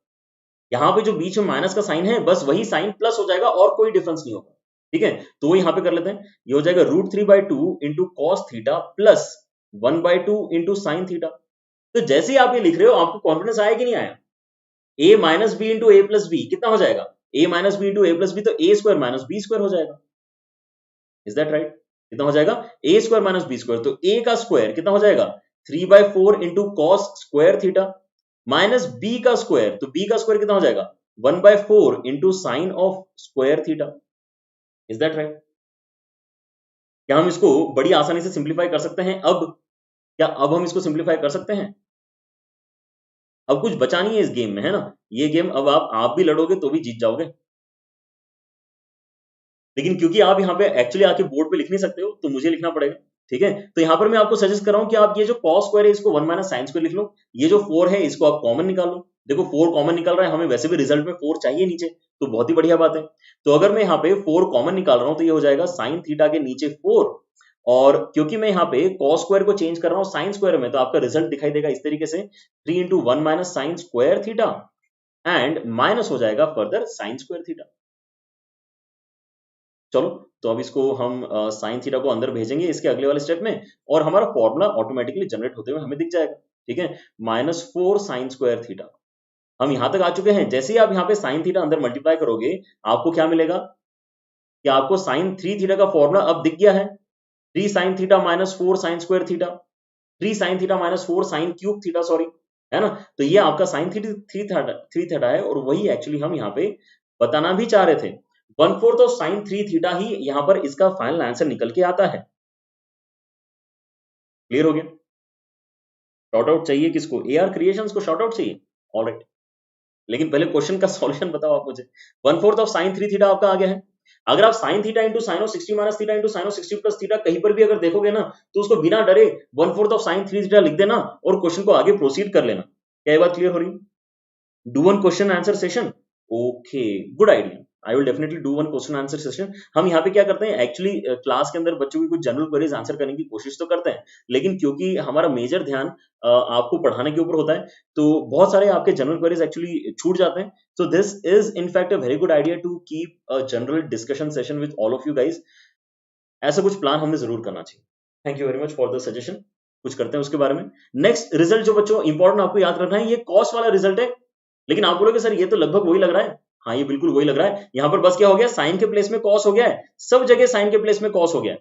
यहाँ पे जो बीच में माइनस का साइन है बस वही साइन प्लस हो जाएगा और कोई डिफरेंस नहीं होगा। ठीक है, तो वो यहाँ पे कर लेते हैं, ये हो जाएगा √3/2 into cos theta plus 1/2 into sine theta. तो जैसे ही आप ये लिख रहे हो आपको कॉन्फिडेंस आया कि नहीं आया? a minus B into A plus B कितना हो जाएगा? a minus B into A plus B, तो A square minus B square हो जाएगा। Is that right? कितना हो जाएगा? A square minus B square, तो a का स्क्वायर कितना हो जाएगा? 3/4 into cos square theta minus B का स्क्वायर, तो b का स्क्वायर कितना हो जाएगा? 1/4 into sine of square theta. Is that right? क्या हम इसको बड़ी आसानी से सिंप्लीफाई कर सकते हैं अब? क्या अब हम इसको सिंप्लीफाई कर सकते हैं? अब कुछ बचा नहीं है इस गेम में, है ना? ये गेम अब आप भी लड़ोगे तो भी जीत जाओगे, लेकिन क्योंकि आप यहाँ पे एक्चुअली आके बोर्ड पे लिख नहीं सकते हो तो मुझे लिखना पड़ेगा। ठीक है, तो यहाँ पर मैं आपको सजेस्ट कर रहा हूँ कि आप ये जो कॉस स्क्वायर है इसको 1 माइनस साइन स्क्वायर लिख लो, ये जो 4 है इसको आप कॉमन निकाल लो। देखो 4 कॉमन निकल रहा है, हमें वैसे भी रिजल्ट में 4 चाहिए नीचे, तो बहुत ही बढ़िया बात है। तो अगर मैं यहाँ पे 4 कॉमन निकाल रहा हूँ तो ये हो जाएगा साइन थीटा के नीचे 4, और क्योंकि मैं यहाँ पे कॉस स्क्वायर को चेंज कर रहा हूँ साइन स्क्वायर में, तो आपका रिजल्ट दिखाई देगा इस तरीके से, 3 into 1 minus sine square theta and minus हो जाएगा फर्दर साइन स्क्वायर थीटा। चलो, तो अब इसको हम साइन थीटा को अंदर भेजेंगे इसके अगले वाले स्टेप में, और हमारा फॉर्मूला ऑटोमेटिकली जनरेट होते हुए हमें दिख जाएगा। ठीक है, -4 साइन स्क्वायर थीटा। हम यहां तक आ चुके हैं। जैसे ही आप यहाँ पे साइन थीटा अंदर मल्टीप्लाई करोगे आपको क्या मिलेगा कि आपको साइन 3 थीटा का फॉर्मूला अब दिख गया है। 3 sine theta -4 sign square theta, 3 sine theta -4 sine cube theta, sorry, है ना? तो ये आपका साइन थ्री थीटा है, और वही एक्चुअली हम यहाँ पे बताना भी चाह रहे थे। 1/4 ऑफ साइन 3 थीटा ही यहाँ पर इसका फाइनल आंसर निकल के आता है। क्लियर हो गया? शॉर्ट आउट चाहिए किसको? AR क्रिएशंस को शॉर्ट आउट चाहिए? ऑलराइट, लेकिन पहले क्वेश्चन का सॉल्यूशन बताओ आप मुझे। 1/4 ऑफ साइन 3 थीटा आपका आ गया है। अगर आप sine theta into sine of 60 minus theta into sine of 60 plus theta कहीं पर भी अगर देखोगे ना, तो उसको बिना डरे 1/4 ऑफ साइन 3 थीटा लिख देना और क्वेश्चन को आगे प्रोसीड कर लेना। क्या ये बात क्लियर हो रही? Do one question answer session. Okay, good idea. I will definitely do one question answer session. हम यहाँ पे क्या करते हैं एक्चुअली, क्लास के अंदर बच्चों की कुछ जनरल क्वेरीज आंसर करने की कोशिश तो करते हैं, लेकिन क्योंकि हमारा मेजर ध्यान आपको पढ़ाने के ऊपर होता है, तो बहुत सारे आपके जनरल क्वेरीज एक्चुअली छूट जाते हैं। So this is in fact a very good idea to keep a general discussion session with all of you guys. ऐसा कुछ प्लान हमें जरूर करना चाहिए। Thank you very much for the suggestion. कुछ करते हैं उसके बारे में। नेक्स्ट रिजल्ट जो बच्चों इंपॉर्टेंट आपको याद रखना है, ये कॉस वाला रिजल्ट है, लेकिन आप बोलोगे सर ये तो लगभग वही लग रहा है। हाँ, ये बिल्कुल वही लग रहा है। यहां पर बस क्या हो गया, साइन के प्लेस में कॉस हो गया है, सब जगह साइन के प्लेस में कॉस हो गया है।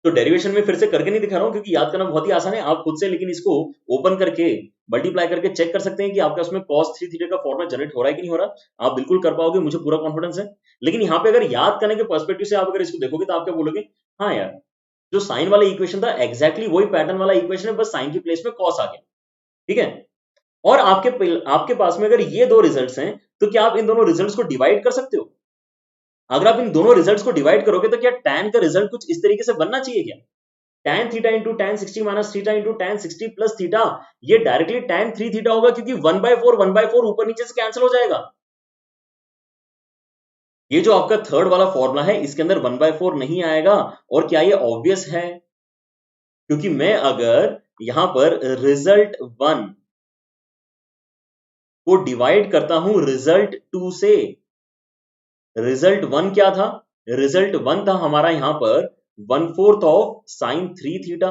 तो डेरिवेशन में फिर से करके नहीं दिखा रहा हूं क्योंकि याद करना बहुत ही आसान है, आप खुद से लेकिन इसको ओपन करके मल्टीप्लाई करके चेक कर सकते हैं कि आपका उसमें cos 3 थीटा का फॉर्मूला जनरेट हो रहा है कि नहीं हो रहा। आप बिल्कुल कर पाओगे, मुझे पूरा कॉन्फिडेंस है। लेकिन यहाँ पे अगर याद करने के पर्सपेक्टिव से आप अगर इसको देखोगे तो आप क्या बोलोगे, हाँ यार, जो साइन वाला इक्वेशन था एग्जैक्टली वही पैटर्न वाला इक्वेशन है, बस साइन की प्लेस में कॉस आ गया। ठीक है, और आपके पास में अगर ये दो रिजल्ट्स हैं तो क्या आप इन दोनों रिजल्ट्स को डिवाइड कर सकते हो? अगर आप इन दोनों रिजल्ट्स को डिवाइड करोगे तो क्या tan का रिजल्ट कुछ इस तरीके से बनना चाहिए क्या? tan theta into tan 60 minus theta into tan 60 plus theta, ये डायरेक्टली tan 3 थीटा होगा क्योंकि 1/4 ऊपर नीचे से कैंसिल हो जाएगा। ये जो आपका थर्ड वाला फॉर्मूला है इसके अंदर 1/4 नहीं आएगा। और क्या ये ऑब्वियस है? क्योंकि मैं अगर यहां पर रिजल्ट 1 को डिवाइड करता हूं रिजल्ट 2 से, रिजल्ट 1 क्या था? रिजल्ट 1 था हमारा यहां पर 1/4 ऑफ साइन 3 थीटा,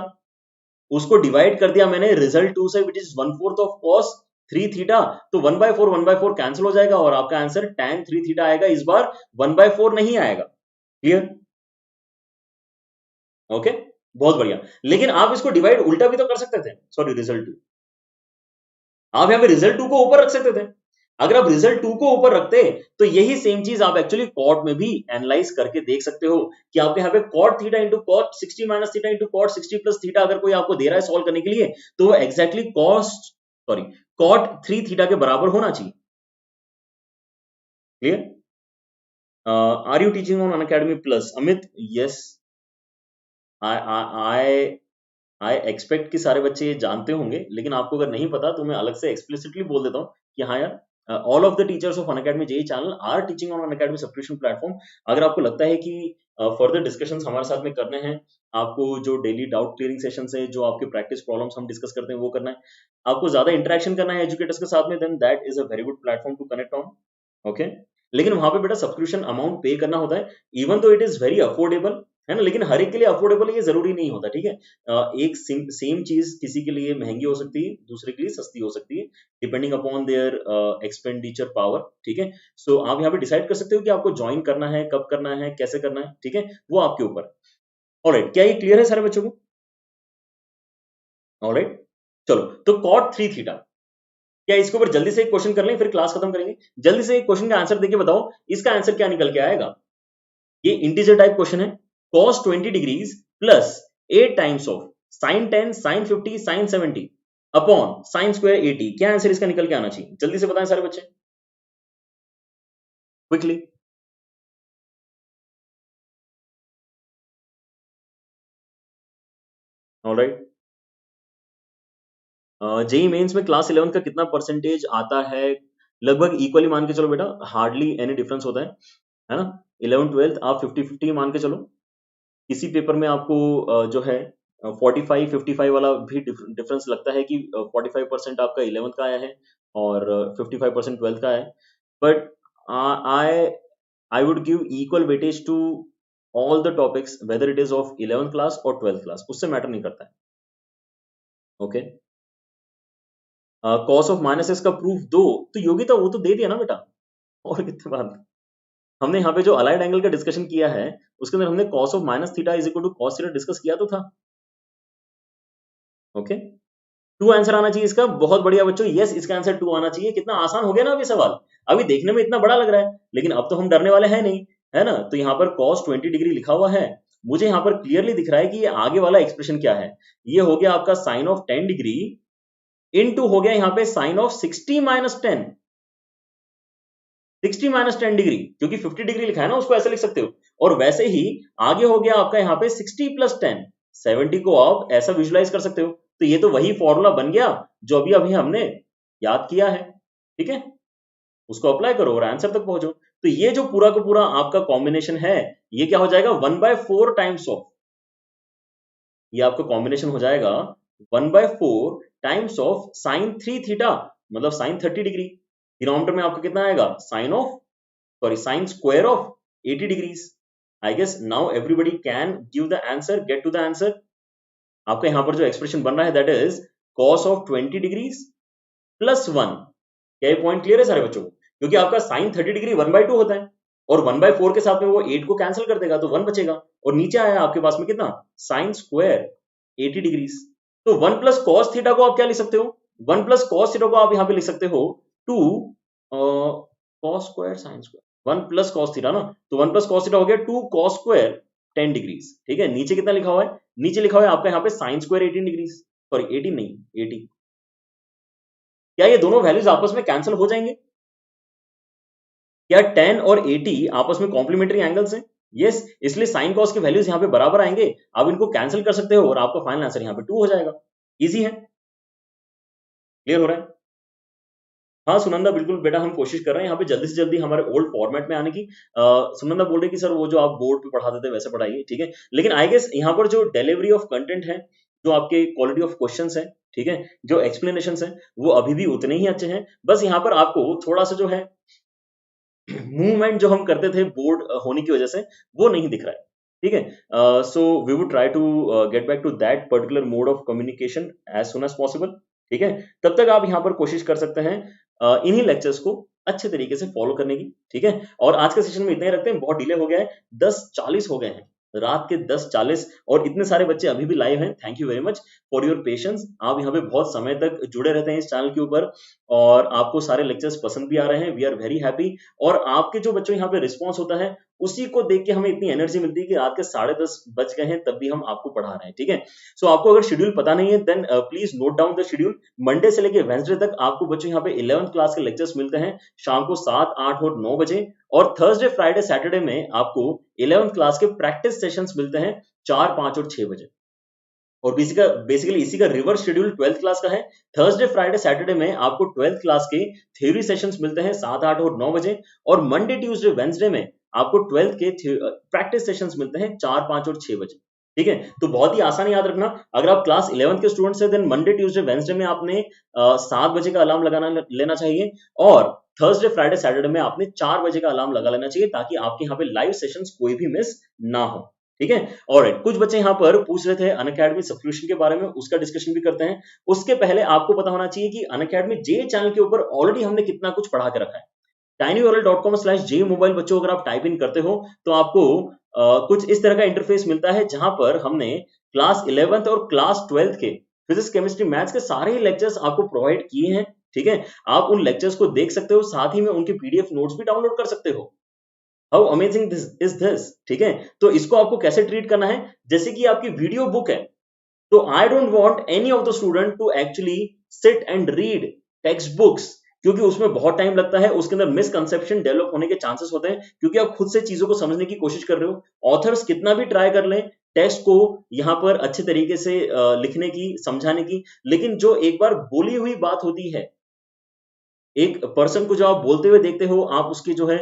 उसको डिवाइड कर दिया मैंने रिजल्ट 2 से, which is 1/4 of cos 3 theta. तो 1/4 कैंसिल हो जाएगा और आपका आंसर tan 3 थीटा आएगा। इस बार 1/4 नहीं आएगा। क्लियर? ओके, बहुत बढ़िया। लेकिन आप इसको डिवाइड उल्टा भी तो कर सकते थे। सॉरी, रिजल्ट 2, आप यहाँ पे रिजल्ट 2 को ऊपर रख सकते थे। अगर आप रिजल्ट 2 को ऊपर रखते तो यही सेम चीज आप एक्चुअली कॉट में भी एनालाइज करके देख सकते हो कि आपके यहाँ पे cot theta into cot 60 minus theta into cot 60 plus theta अगर कोई आपको दे रहा है सॉल्व करने के लिए, तो वो एक्जैक्टली कॉट 3 थीटा के बराबर होना चाहिए। Clear? Are you teaching on Unacademy plus? Amit, yes, I I expect कि सारे बच्चे ये जानते होंगे, लेकिन आपको अगर नहीं पता तो मैं अलग से एक्सप्लिसिटली बोल देता हूँ कि हाँ यार, all of the teachers of Unacademy JEE channel are teaching on Unacademy subscription platform. अगर आपको लगता है कि फर्दर डिस्कशंस हमारे साथ में करने हैं, आपको जो डेली डाउट क्लियरिंग सेशंस है, जो आपके प्रैक्टिस प्रॉब्लम्स हम डिस्कस करते हैं वो करना है, आपको ज्यादा इंटरेक्शन करना है एजुकेटर्स के साथ में, then that is a very good platform to connect on. Okay, लेकिन वहां पे बेटा सब्सक्रिप्शन अमाउंट पे करना होता है, इवन तो इट इज वेरी अफोर्डेबल, है ना, लेकिन हर एक के लिए अफोर्डेबल ये जरूरी नहीं होता, ठीक है। एक सेम चीज किसी के लिए महंगी हो सकती है, दूसरे के लिए सस्ती हो सकती है, depending upon their expenditure power, ठीक है। सो आप यहाँ पे डिसाइड कर सकते हो कि आपको ज्वाइन करना है, कब करना है, कैसे करना है, ठीक है, वो आपके ऊपर है। ऑलराइट, क्या ये क्लियर है सारे बच्चों को? ऑलराइट, चलो, तो cot 3 थीटा, क्या इसके ऊपर जल्दी से एक क्वेश्चन कर लें फिर क्लास खत्म करेंगे। जल्दी से एक क्वेश्चन का आंसर देके बताओ, इसका आंसर क्या निकल के आएगा। ये इंटीजर टाइप क्वेश्चन है, cos 20 degrees plus 8 times of sin 10 sin 50 sin 70 upon sin square 80, क्या आंसर इसका निकल के आना चाहिए, जल्दी से बताएं सारे बच्चे क्विकली। ऑलराइट, जेई मेंस में क्लास 11 का कितना परसेंटेज आता है, लगभग इक्वली मान के चलो बेटा, हार्डली एनी डिफरेंस होता है ना। 11 12 आप 50-50 मान के चलो, किसी पेपर में आपको जो है 45-55 वाला भी डिफरेंस लगता है कि 45% आपका 11th का आया है और 55% 12th का है, but I I would give equal weightage to all the topics whether it is of 11th class और 12th क्लास, उससे मैटर नहीं करता है। Okay, cos of minus S का प्रूफ दो, तो योगिता वो तो दे दिया ना बेटा, और कितने बात, हमने यहाँ पे जो अलाइड एंगल का डिस्कशन किया है उसके अंदर हमने cos of minus theta is equal to cos theta discuss किया तो था। ओके, 2 आंसर आना चाहिए इसका, बहुत बढ़िया बच्चों, यस इसका आंसर 2 आना चाहिए। कितना आसान हो गया ना अभी सवाल, अभी देखने में इतना बड़ा लग रहा है लेकिन अब तो हम डरने वाले हैं नहीं, है ना। तो यहाँ पर cos 20 डिग्री लिखा हुआ है, मुझे यहाँ पर क्लियरली दिख रहा है कि ये आगे वाला एक्सप्रेशन क्या है, ये हो गया आपका साइन ऑफ 10 डिग्री इनटू हो गया यहाँ पे sine of 60 minus 10, 60 minus 10 degree, क्योंकि 50 डिग्री लिखा है ना उसको ऐसे लिख सकते हो, और वैसे ही आगे हो गया आपका यहाँ पे 60 प्लस 10 70 को आप ऐसा विजुलाइज कर सकते हो। तो ये तो वही फॉर्मूला बन गया जो अभी अभी हमने याद किया है, ठीक है, उसको अप्लाई करो और आंसर तक पहुंचो। तो ये जो पूरा का पूरा आपका कॉम्बिनेशन है, ये क्या हो जाएगा 1/4 टाइम्स ऑफ, ये आपका कॉम्बिनेशन हो जाएगा 1/4 टाइम्स ऑफ साइन 3 थीटा, मतलब साइन 30 डिग्री, डिनोमिनेटर में आपका कितना आएगा sine of, sorry, sine square of 80 degrees. I guess now everybody can give the answer, get to the answer. आपका यहाँ पर जो एक्सप्रेशन बन रहा है that is cos of 20 degrees plus 1, क्या ये पॉइंट क्लियर है सारे बच्चों को, क्योंकि आपका sin 30 डिग्री 1/2 होता है और 1/4 के साथ में वो 8 को कैंसिल कर देगा तो 1 बचेगा, और नीचे आया आपके पास में कितना sin स्क्वायर 80 डिग्रीज, तो 1 प्लस cos थीटा को आप क्या लिख सकते हो, 1 प्लस cos थीटा को आप यहाँ पे लिख सकते हो 2 cos square sin square, 1 plus cos theta ना, तो 1 प्लस cos थीटा हो गया 2 cos स्क्वायर 10 डिग्रीज, ठीक है। नीचे कितना लिखा हुआ है, नीचे लिखा हुआ है आपका यहाँ पे sin स्क्वायर 18 डिग्रीज, सॉरी 18 नहीं 80, क्या ये दोनों वैल्यूज आपस में कैंसिल हो जाएंगे, क्या 10 और 80 आपस में कॉम्प्लीमेंट्री एंगल्स हैं, यस, इसलिए sin cos के वैल्यूज यहाँ पे बराबर आएंगे, आप इनको कैंसिल कर सकते हो और आपका फाइनल आंसर यहाँ पे 2 हो जाएगा, इजी है, क्लियर हो रहा है। हाँ सुनंदा, बिल्कुल बेटा हम कोशिश कर रहे हैं यहाँ पे जल्दी से जल्दी हमारे ओल्ड फॉर्मेट में आने की। सुनंदा बोल रही कि सर वो जो आप बोर्ड पे पढ़ाते थे वैसे पढ़ाइए, ठीक है, लेकिन आई गेस यहाँ पर जो डिलीवरी ऑफ कंटेंट है, जो आपके क्वालिटी ऑफ क्वेश्चंस है, ठीक है, जो एक्सप्लेनेशंस हैं वो अभी भी उतने ही अच्छे हैं, बस यहाँ पर आपको थोड़ा सा जो है मूवमेंट जो हम करते थे बोर्ड होने की वजह से वो नहीं दिख रहा है, ठीक है। So we would try to get back to that particular mode of communication as soon as possible, ठीक है। तब तक आप यहाँ पर कोशिश कर सकते हैं इन्हीं लेक्चर्स को अच्छे तरीके से फॉलो करने की, ठीक है। और आज के सेशन में इतना ही रखते हैं, बहुत डिले हो गया है, 10:40 हो गए हैं, रात के 10:40, और इतने सारे बच्चे अभी भी लाइव हैं, thank you very much for your patience. आप यहाँ पे बहुत समय तक जुड़े रहते हैं इस चैनल के ऊपर और आपको सारे लेक्चर्स पसंद भी आ रहे हैं, वी आर वेरी हैप्पी, और आपके जो बच्चों यहाँ पे रिस्पॉन्स होता है उसी को देख के हमें इतनी एनर्जी मिलती है कि रात के 10:30 बज गए हैं तब भी हम आपको पढ़ा रहे हैं, ठीक है। सो आपको अगर शेड्यूल पता नहीं है then please note down the schedule, Monday से लेके वेडनेसडे तक आपको बच्चों यहाँ पे 11th क्लास के लेक्चर्स मिलते हैं शाम को 7, 8 और 9 बजे, और थर्सडे फ्राइडे सैटरडे में आपको 11th क्लास के प्रैक्टिस सेशंस मिलते हैं 4, 5 और 6 बजे, और बेसिकली इसी का रिवर्स शेड्यूल 12th क्लास का है। थर्सडे फ्राइडे सैटरडे में आपको 12th क्लास के थ्योरी सेशंस मिलते हैं 7, 8 और 9 बजे, और मंडे ट्यूसडे वेडनेसडे में आपको 12th के प्रैक्टिस सेशंस मिलते हैं 4, 5 और 6 बजे। ठीक है, तो बहुत ही आसान याद रखना। अगर आप क्लास 11th के स्टूडेंट्स हैं, देन मंडे, ट्यूसडे, वेंसडे में आपने 7 बजे का अलार्म लगाना लेना चाहिए, और थर्सडे, फ्राइडे, सैटरडे में आपने 4 बजे का अलार्म लगा लेना चाहिए, ताकि आपके यहाँ पे लाइव सेशंस कोई भी मिस ना हो। ठीक है, और कुछ बच्चे यहाँ पर पूछ रहे थे अनअकैडमी सब्सक्रिप्शन के बारे में, उसका डिस्कशन भी करते हैं। उसके पहले आपको पता होना चाहिए कि अनअकैडमी जे चैनल के ऊपर ऑलरेडी हमने कितना कुछ पढ़ा के रखा है। tinyurl.com/jmobile बच्चों अगर आप टाइप इन करते हो तो आपको कुछ इस तरह का इंटरफेस मिलता है, जहां पर हमने क्लास 11th और क्लास 12th के फिजिक्स, केमिस्ट्री, मैथ्स के सारे ही लेक्चर्स आपको प्रोवाइड किए हैं। ठीक है, आप उन लेक्चर्स को देख सकते हो, साथ ही में उनके पीडीएफ नोट्स भी डाउनलोड कर सकते हो। How amazing this is this. ठीक है, तो इसको आपको कैसे ट्रीट करना है, जैसे कि आपकी वीडियो बुक है, तो I don't want any of the student to actually sit and read text books, क्योंकि उसमें बहुत टाइम लगता है, उसके अंदर मिसकंसेप्शन डेवलप होने के चांसेस होते हैं, क्योंकि आप खुद से चीजों को समझने की कोशिश कर रहे हो। ऑथर्स कितना भी ट्राई कर लें टेक्स्ट को यहाँ पर अच्छे तरीके से लिखने की, समझाने की, लेकिन जो एक बार बोली हुई बात होती है, एक पर्सन को जो आप बोलते हुए देखते हो, आप उसके जो है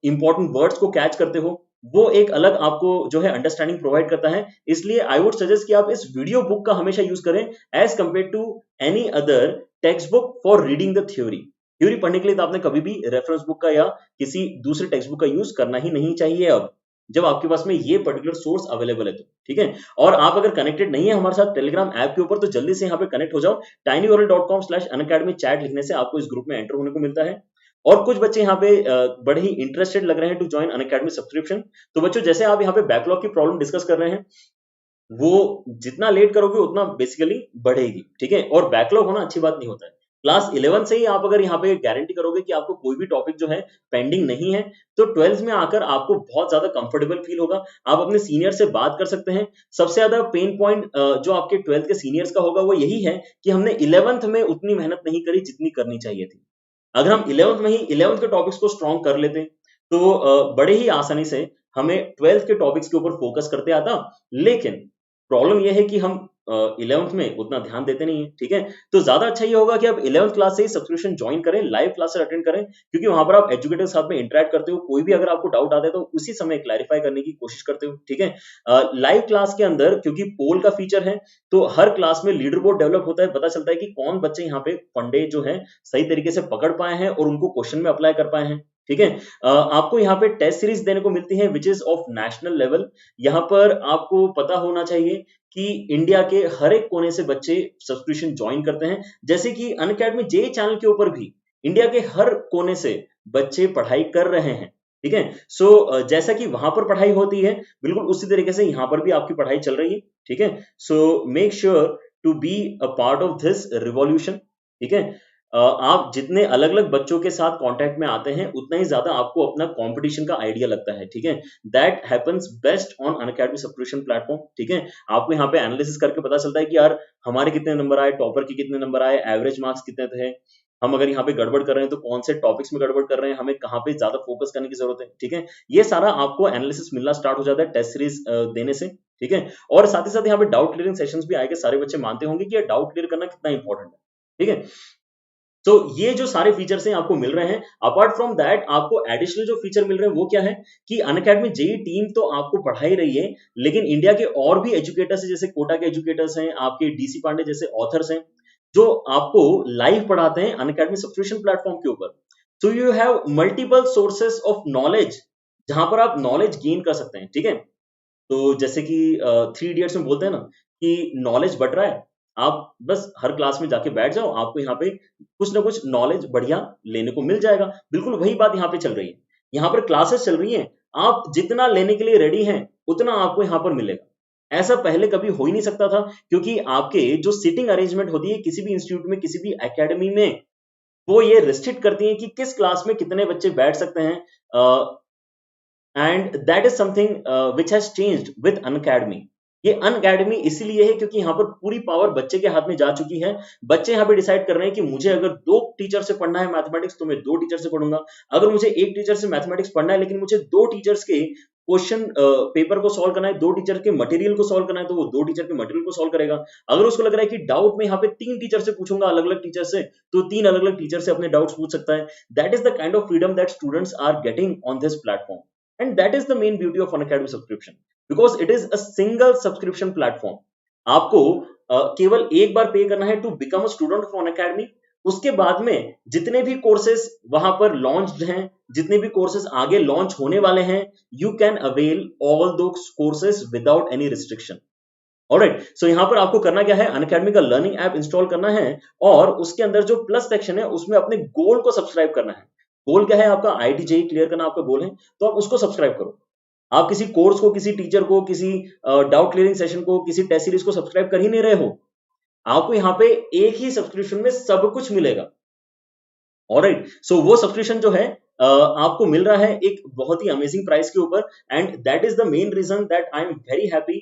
इंपॉर्टेंट वर्ड्स को कैच करते हो, वो एक अलग आपको जो है अंडरस्टैंडिंग प्रोवाइड करता है। इसलिए आई वुड सजेस्ट कि आप इस वीडियो बुक का हमेशा यूज करें as compare to any other text book for reading the theory. Theory पढ़ने के लिए तो आपने कभी भी रेफरेंस बुक का या किसी दूसरे टेक्स्ट बुक का यूज करना ही नहीं चाहिए, अब जब आपके पास में ये पर्टिकुलर सोर्स अवेलेबल है तो। ठीक है, और आप अगर कनेक्टेड नहीं है हमारे साथ टेलीग्राम ऐप के ऊपर, तो जल्दी से यहाँ पे कनेक्ट हो जाओ। tinyurl.com/unacademy चैट लिखने से आपको इस ग्रुप में एंटर होने को मिलता है। और कुछ बच्चे यहाँ पे बड़े ही इंटरेस्टेड लग रहे हैं टू जॉइन अनअकैडमी सब्सक्रिप्शन। तो बच्चों, जैसे आप यहाँ पे बैकलॉग की प्रॉब्लम डिस्कस कर रहे हैं, वो जितना लेट करोगे उतना बेसिकली बढ़ेगी। ठीक है, और बैकलॉग होना अच्छी बात नहीं होता है। क्लास 11 से ही आप अगर यहाँ पे गारंटी करोगे कि आपको कोई भी टॉपिक जो है पेंडिंग नहीं है, तो 12th में आकर आपको बहुत ज्यादा कंफर्टेबल फील होगा। आप अपने सीनियर से बात कर सकते हैं। सबसे ज्यादा पेन पॉइंट जो आपके 12th के सीनियर्स का होगा वो यही है कि हमने 11th में उतनी मेहनत नहीं करी जितनी करनी चाहिए थी। अगर हम 11th में ही 11th के टॉपिक्स को स्ट्रॉन्ग कर लेते, तो बड़े ही आसानी से हमें 12th के टॉपिक्स के ऊपर फोकस करते आता। लेकिन प्रॉब्लम यह है कि हम 11th में उतना ध्यान देते नहीं है। ठीक है, तो ज्यादा अच्छा ये होगा कि आप 11th क्लास से ही सब्सक्रिप्शन ज्वाइन करें, लाइव क्लासेस अटेंड करें, क्योंकि वहां पर आप एजुकेटर के साथ में इंटरेक्ट करते हो। कोई भी अगर आपको डाउट आता है तो उसी समय क्लैरिफाई करने की कोशिश करते हो। ठीक है, लाइव क्लास के अंदर क्योंकि पोल का फीचर है, तो हर क्लास में लीडर बोर्ड डेवलप होता है, पता चलता है कि कौन बच्चे यहाँ पे फंडे जो है सही तरीके से पकड़ पाए हैं और उनको क्वेश्चन में अप्लाई कर पाए हैं। ठीक है, आपको यहाँ पे टेस्ट सीरीज देने को मिलती है which is of national level. यहाँ पर आपको पता होना चाहिए कि इंडिया के हर एक कोने से बच्चे सब्सक्रिप्शन ज्वाइन करते हैं, जैसे कि अनअकैडमी जे चैनल के ऊपर भी इंडिया के हर कोने से बच्चे पढ़ाई कर रहे हैं। ठीक है, सो जैसा कि वहां पर पढ़ाई होती है, बिल्कुल उसी तरीके से यहाँ पर भी आपकी पढ़ाई चल रही है। ठीक है, so make sure to be a part of this revolution. ठीक है, आप जितने अलग अलग बच्चों के साथ कांटेक्ट में आते हैं, उतना ही ज्यादा आपको अपना कंपटीशन का आइडिया लगता है। ठीक है, that happens best on Unacademy subscription platform. ठीक है, आपको यहाँ पे एनालिसिस करके पता चलता है कि यार हमारे कितने नंबर आए, टॉपर के कितने नंबर आए, एवरेज मार्क्स कितने थे, हम अगर यहाँ पे गड़बड़ कर रहे हैं तो कौन से टॉपिक्स में गड़बड़ कर रहे हैं, हमें कहाँ पे ज्यादा फोकस करने की जरूरत है। ठीक है, ये सारा आपको एनालिसिस मिलना स्टार्ट हो जाता है टेस्ट सीरीज देने से। ठीक है, और साथ ही साथ यहाँ पे डाउट क्लियरिंग सेशंस भी आएंगे। सारे बच्चे मानते होंगे कि डाउट क्लियर करना कितना इंपॉर्टेंट है। ठीक है, तो ये जो सारे फीचर्स हैं आपको मिल रहे हैं। अपार्ट फ्रॉम दैट आपको एडिशनल जो फीचर मिल रहे हैं वो क्या है कि अनअकैडमी जेई टीम तो आपको पढ़ा ही रही है, लेकिन इंडिया के और भी एजुकेटर्स हैं, जैसे कोटा के एजुकेटर्स हैं, आपके डीसी पांडे जैसे ऑथर्स हैं, जो आपको लाइव पढ़ाते हैं अनअकैडमी सब्सक्रिप्शन प्लेटफॉर्म के ऊपर। So you have multiple sources of knowledge, जहां पर आप नॉलेज गेन कर सकते हैं। ठीक है, तो जैसे कि 3 इडियट्स में बोलते हैं ना कि नॉलेज बढ़ रहा है, आप बस हर क्लास में जाके बैठ जाओ, आपको यहाँ पे कुछ ना कुछ नॉलेज बढ़िया लेने को मिल जाएगा। बिल्कुल वही बात यहाँ पे चल रही है। यहाँ पर क्लासेस चल रही हैं, आप जितना लेने के लिए रेडी हैं उतना आपको यहाँ पर मिलेगा। ऐसा पहले कभी हो ही नहीं सकता था, क्योंकि आपके जो सीटिंग अरेंजमेंट होती है किसी भी इंस्टीट्यूट में, किसी भी एकेडमी में, वो ये रिस्ट्रिक्ट करती है कि किस क्लास में कितने बच्चे बैठ सकते हैं। And that is something which has changed with Unacademy. ये अनअकैडमी इसीलिए है क्योंकि यहाँ पर पूरी पावर बच्चे के हाथ में जा चुकी है। बच्चे यहाँ पे डिसाइड कर रहे हैं कि मुझे अगर 2 टीचर से पढ़ना है मैथमेटिक्स तो मैं 2 टीचर से पढ़ूंगा, अगर मुझे 1 टीचर से मैथमेटिक्स पढ़ना है लेकिन मुझे 2 टीचर्स के क्वेश्चन पेपर को सॉल्व करना है, 2 टीचर के मटेरियल को सॉल्व करना है, तो वो 2 टीचर के मटेरियल को सॉल्व करेगा। अगर उसको लग रहा है कि डाउट में यहाँ पे 3 टीचर से पूछूंगा, अलग अलग टीचर से, तो 3 अलग अलग टीचर से अपने डाउट्स पूछ सकता है। That is the kind of freedom that students are getting on this platform, and that is the main beauty of Unacademy subscription, because it is a single subscription platform. आपको केवल एक बार pay करना है to become a student of Unacademy. उसके बाद में जितने भी कोर्सेज वहां पर लॉन्च्ड हैं, जितने भी कोर्सेज आगे लॉन्च होने वाले हैं, you can avail all those courses without any restriction. Alright, so यहां पर आपको करना क्या है, अनअकैडमी का लर्निंग ऐप इंस्टॉल करना है और उसके अंदर जो प्लस सेक्शन है उसमें अपने गोल को सब्सक्राइब करना है। गोल क्या है आपका, आईआईटी जेईई क्लियर करना आपका गोल है, तो आप उसको सब्सक्राइब करो। आप किसी कोर्स को, किसी टीचर को, किसी डाउट क्लियरिंग सेशन को, किसी टेस्ट सीरीज को सब्सक्राइब कर ही नहीं रहे हो। आपको यहाँ पे एक ही सब्सक्रिप्शन में सब कुछ मिलेगा। ऑलराइट, सो वो सब्सक्रिप्शन जो है आपको मिल रहा है एक बहुत ही अमेजिंग प्राइस के ऊपर, and that is the main reason that I am very happy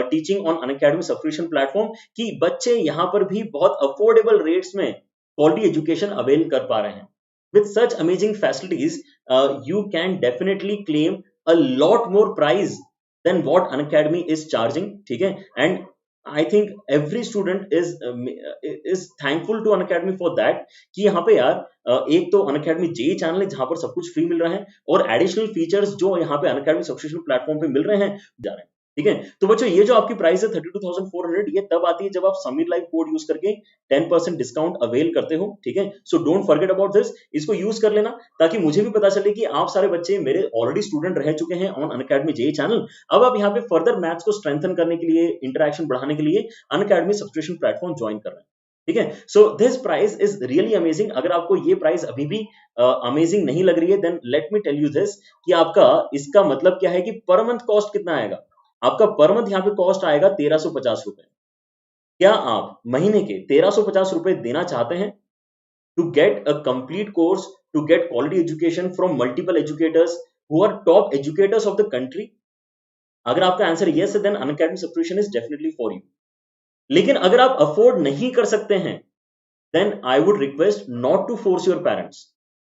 teaching on Unacademy subscription platform, कि बच्चे यहाँ पर भी बहुत अफोर्डेबल रेट्स में क्वालिटी एजुकेशन अवेल कर पा रहे हैं। With such amazing facilities, you can definitely claim a lot more price than what Unacademy is charging. ठीक है, and I think every student is thankful to Unacademy for that, कि यहाँ पे यार एक तो Unacademy जेई चैनल है जहां पर सब कुछ फ्री मिल रहा है, और एडिशनल फीचर्स जो यहाँ पे Unacademy सब्सक्रिप्शन प्लेटफॉर्म पे मिल रहे हैं जा रहे हैं। ठीक है, तो बच्चों ये जो आपकी प्राइस है 32,400, ये तब आती है जब आप समीर लाइव कोड यूज करके 10% डिस्काउंट अवेल करते हो। ठीक है, so don't forget about this, इसको यूज कर लेना ताकि मुझे भी पता चले कि आप सारे बच्चे मेरे ऑलरेडी स्टूडेंट रह चुके हैं ऑन अनअकैडमी जेई चैनल। अब आप यहाँ पे फर्दर मैथ्स को स्ट्रेंथन करने के लिए, इंटरेक्शन बढ़ाने के लिए अनअकैडमी सब्सक्रिप्शन प्लेटफॉर्म ज्वाइन कर रहे हैं। ठीक है, so this price is really amazing. अगर आपको ये प्राइस अभी भी अमेजिंग नहीं लग रही है, then let me tell you this, कि आपका इसका मतलब क्या है कि पर मंथ कॉस्ट कितना आएगा। आपका पर मंथ यहाँ पे कॉस्ट आएगा 1350 रुपए। क्या आप महीने के 1350 रुपए देना चाहते हैं to get a complete course, to get quality education from multiple educators who are top educators of the country? अगर आपका आंसर यस है, then Unacademy subscription is definitely for you. लेकिन अगर आप अफोर्ड नहीं कर सकते हैं, then I would request not to force your parents,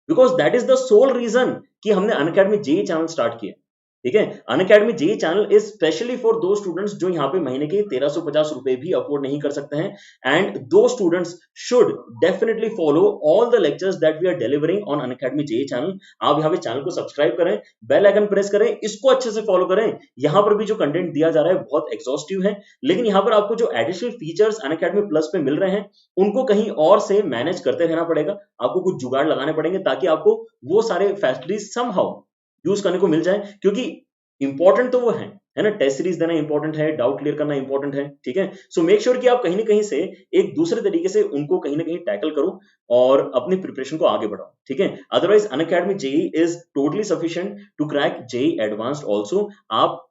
because that is the sole reason कि हमने अनअकैडमी जेई चैनल स्टार्ट किया। ठीक है, Unacademy JEE channel is specially for those students जो यहाँ पे महीने के 1350 रुपए भी अफोर्ड नहीं कर सकते हैं, and those students should definitely follow all the lectures that we are delivering on Unacademy JEE channel. आप यहाँ पे चैनल को सब्सक्राइब करें, बेल आइकन प्रेस करें, इसको अच्छे से फॉलो करें। यहाँ पर भी जो कंटेंट दिया जा रहा है बहुत एग्जॉस्टिव है, लेकिन यहाँ पर आपको जो एडिशनल फीचर्स अनअकैडमी प्लस पे मिल रहे हैं उनको कहीं और से मैनेज करते रहना पड़ेगा। आपको कुछ जुगाड़ लगाने पड़ेंगे ताकि आपको वो सारे फैसिलिटीज समहाउ यूज करने को मिल जाए, क्योंकि इंपॉर्टेंट तो वो है ना, टेस्ट सीरीज देना इंपॉर्टेंट है, डाउट क्लियर करना इंपॉर्टेंट है। ठीक है, सो मेक श्योर कि आप कहीं ना कहीं से एक दूसरे तरीके से उनको कहीं ना कहीं टैकल करो और अपनी प्रिपरेशन को आगे बढ़ाओ। ठीक है, otherwise Unacademy JEE is totally sufficient to crack JEE advanced also. आप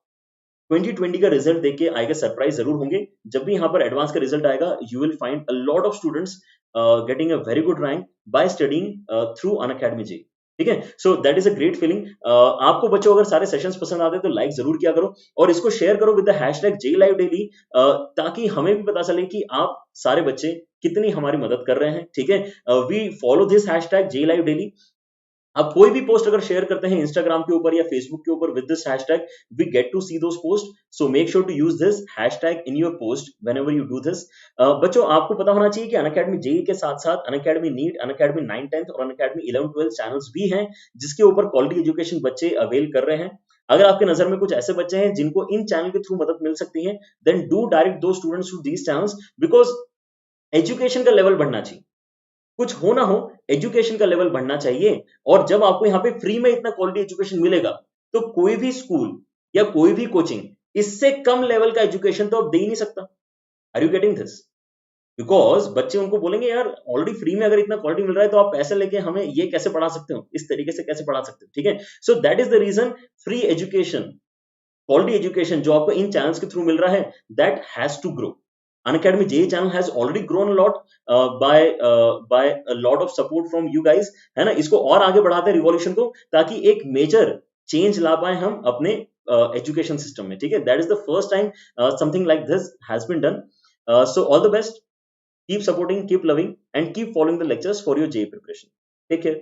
2020 का रिजल्ट देख के आएगा सरप्राइज जरूर होंगे। जब भी यहाँ पर एडवांस का रिजल्ट आएगा, you will find a lot of students getting a very good rank by studying through Unacademy JEE. ठीक है, so that is a great feeling. आपको बच्चों अगर सारे सेशंस पसंद आते हैं तो लाइक जरूर किया करो और इसको शेयर करो विद द हैशटैग JLiveDaily, ताकि हमें भी पता चले कि आप सारे बच्चे कितनी हमारी मदद कर रहे हैं। ठीक है, we follow this hashtag JLiveDaily। आप कोई भी पोस्ट अगर शेयर करते हैं इंस्टाग्राम के ऊपर या फेसबुक के ऊपर with this hashtag, we get to see those post, so make sure to use this hashtag in your post whenever you do this. बच्चों आपको पता होना चाहिए कि अनअकैडमी जेई के साथ साथ अनअकैडमी नीट, अनअकैडमी 9th-10th और अनअकैडमी 11th-12th चैनल्स भी हैं जिसके ऊपर क्वालिटी एजुकेशन बच्चे अवेल कर रहे हैं। अगर आपके नजर में कुछ ऐसे बच्चे हैं जिनको इन चैनल के थ्रू मदद मिल सकती है, then do direct those students to these channels, because education का लेवल बढ़ना चाहिए। कुछ हो ना हो, एजुकेशन का लेवल बढ़ना चाहिए, और जब आपको यहाँ पे फ्री में इतना क्वालिटी एजुकेशन मिलेगा तो कोई भी स्कूल या कोई भी कोचिंग इससे कम लेवल का एजुकेशन तो अब दे ही नहीं सकता। Are you getting this? Because बच्चे उनको बोलेंगे यार ऑलरेडी फ्री में अगर इतना क्वालिटी मिल रहा है तो आप पैसे लेके हमें ये कैसे पढ़ा सकते हो, इस तरीके से कैसे पढ़ा सकते हो। ठीक है, so that is the reason free education, quality education जो आपको इन चैनल्स के थ्रू मिल रहा है, that has to grow. Unacademy JEE channel has already grown a lot by a lot of support from you guys, है ना। इसको और आगे बढ़ाते हैं रिवॉल्यूशन को, ताकि एक मेजर चेंज ला पाए हम अपने एजुकेशन सिस्टम में। ठीक है, that is the first time something like this has been done. So all the best, keep supporting, keep loving and keep following the lectures for your JEE preparation. Take care.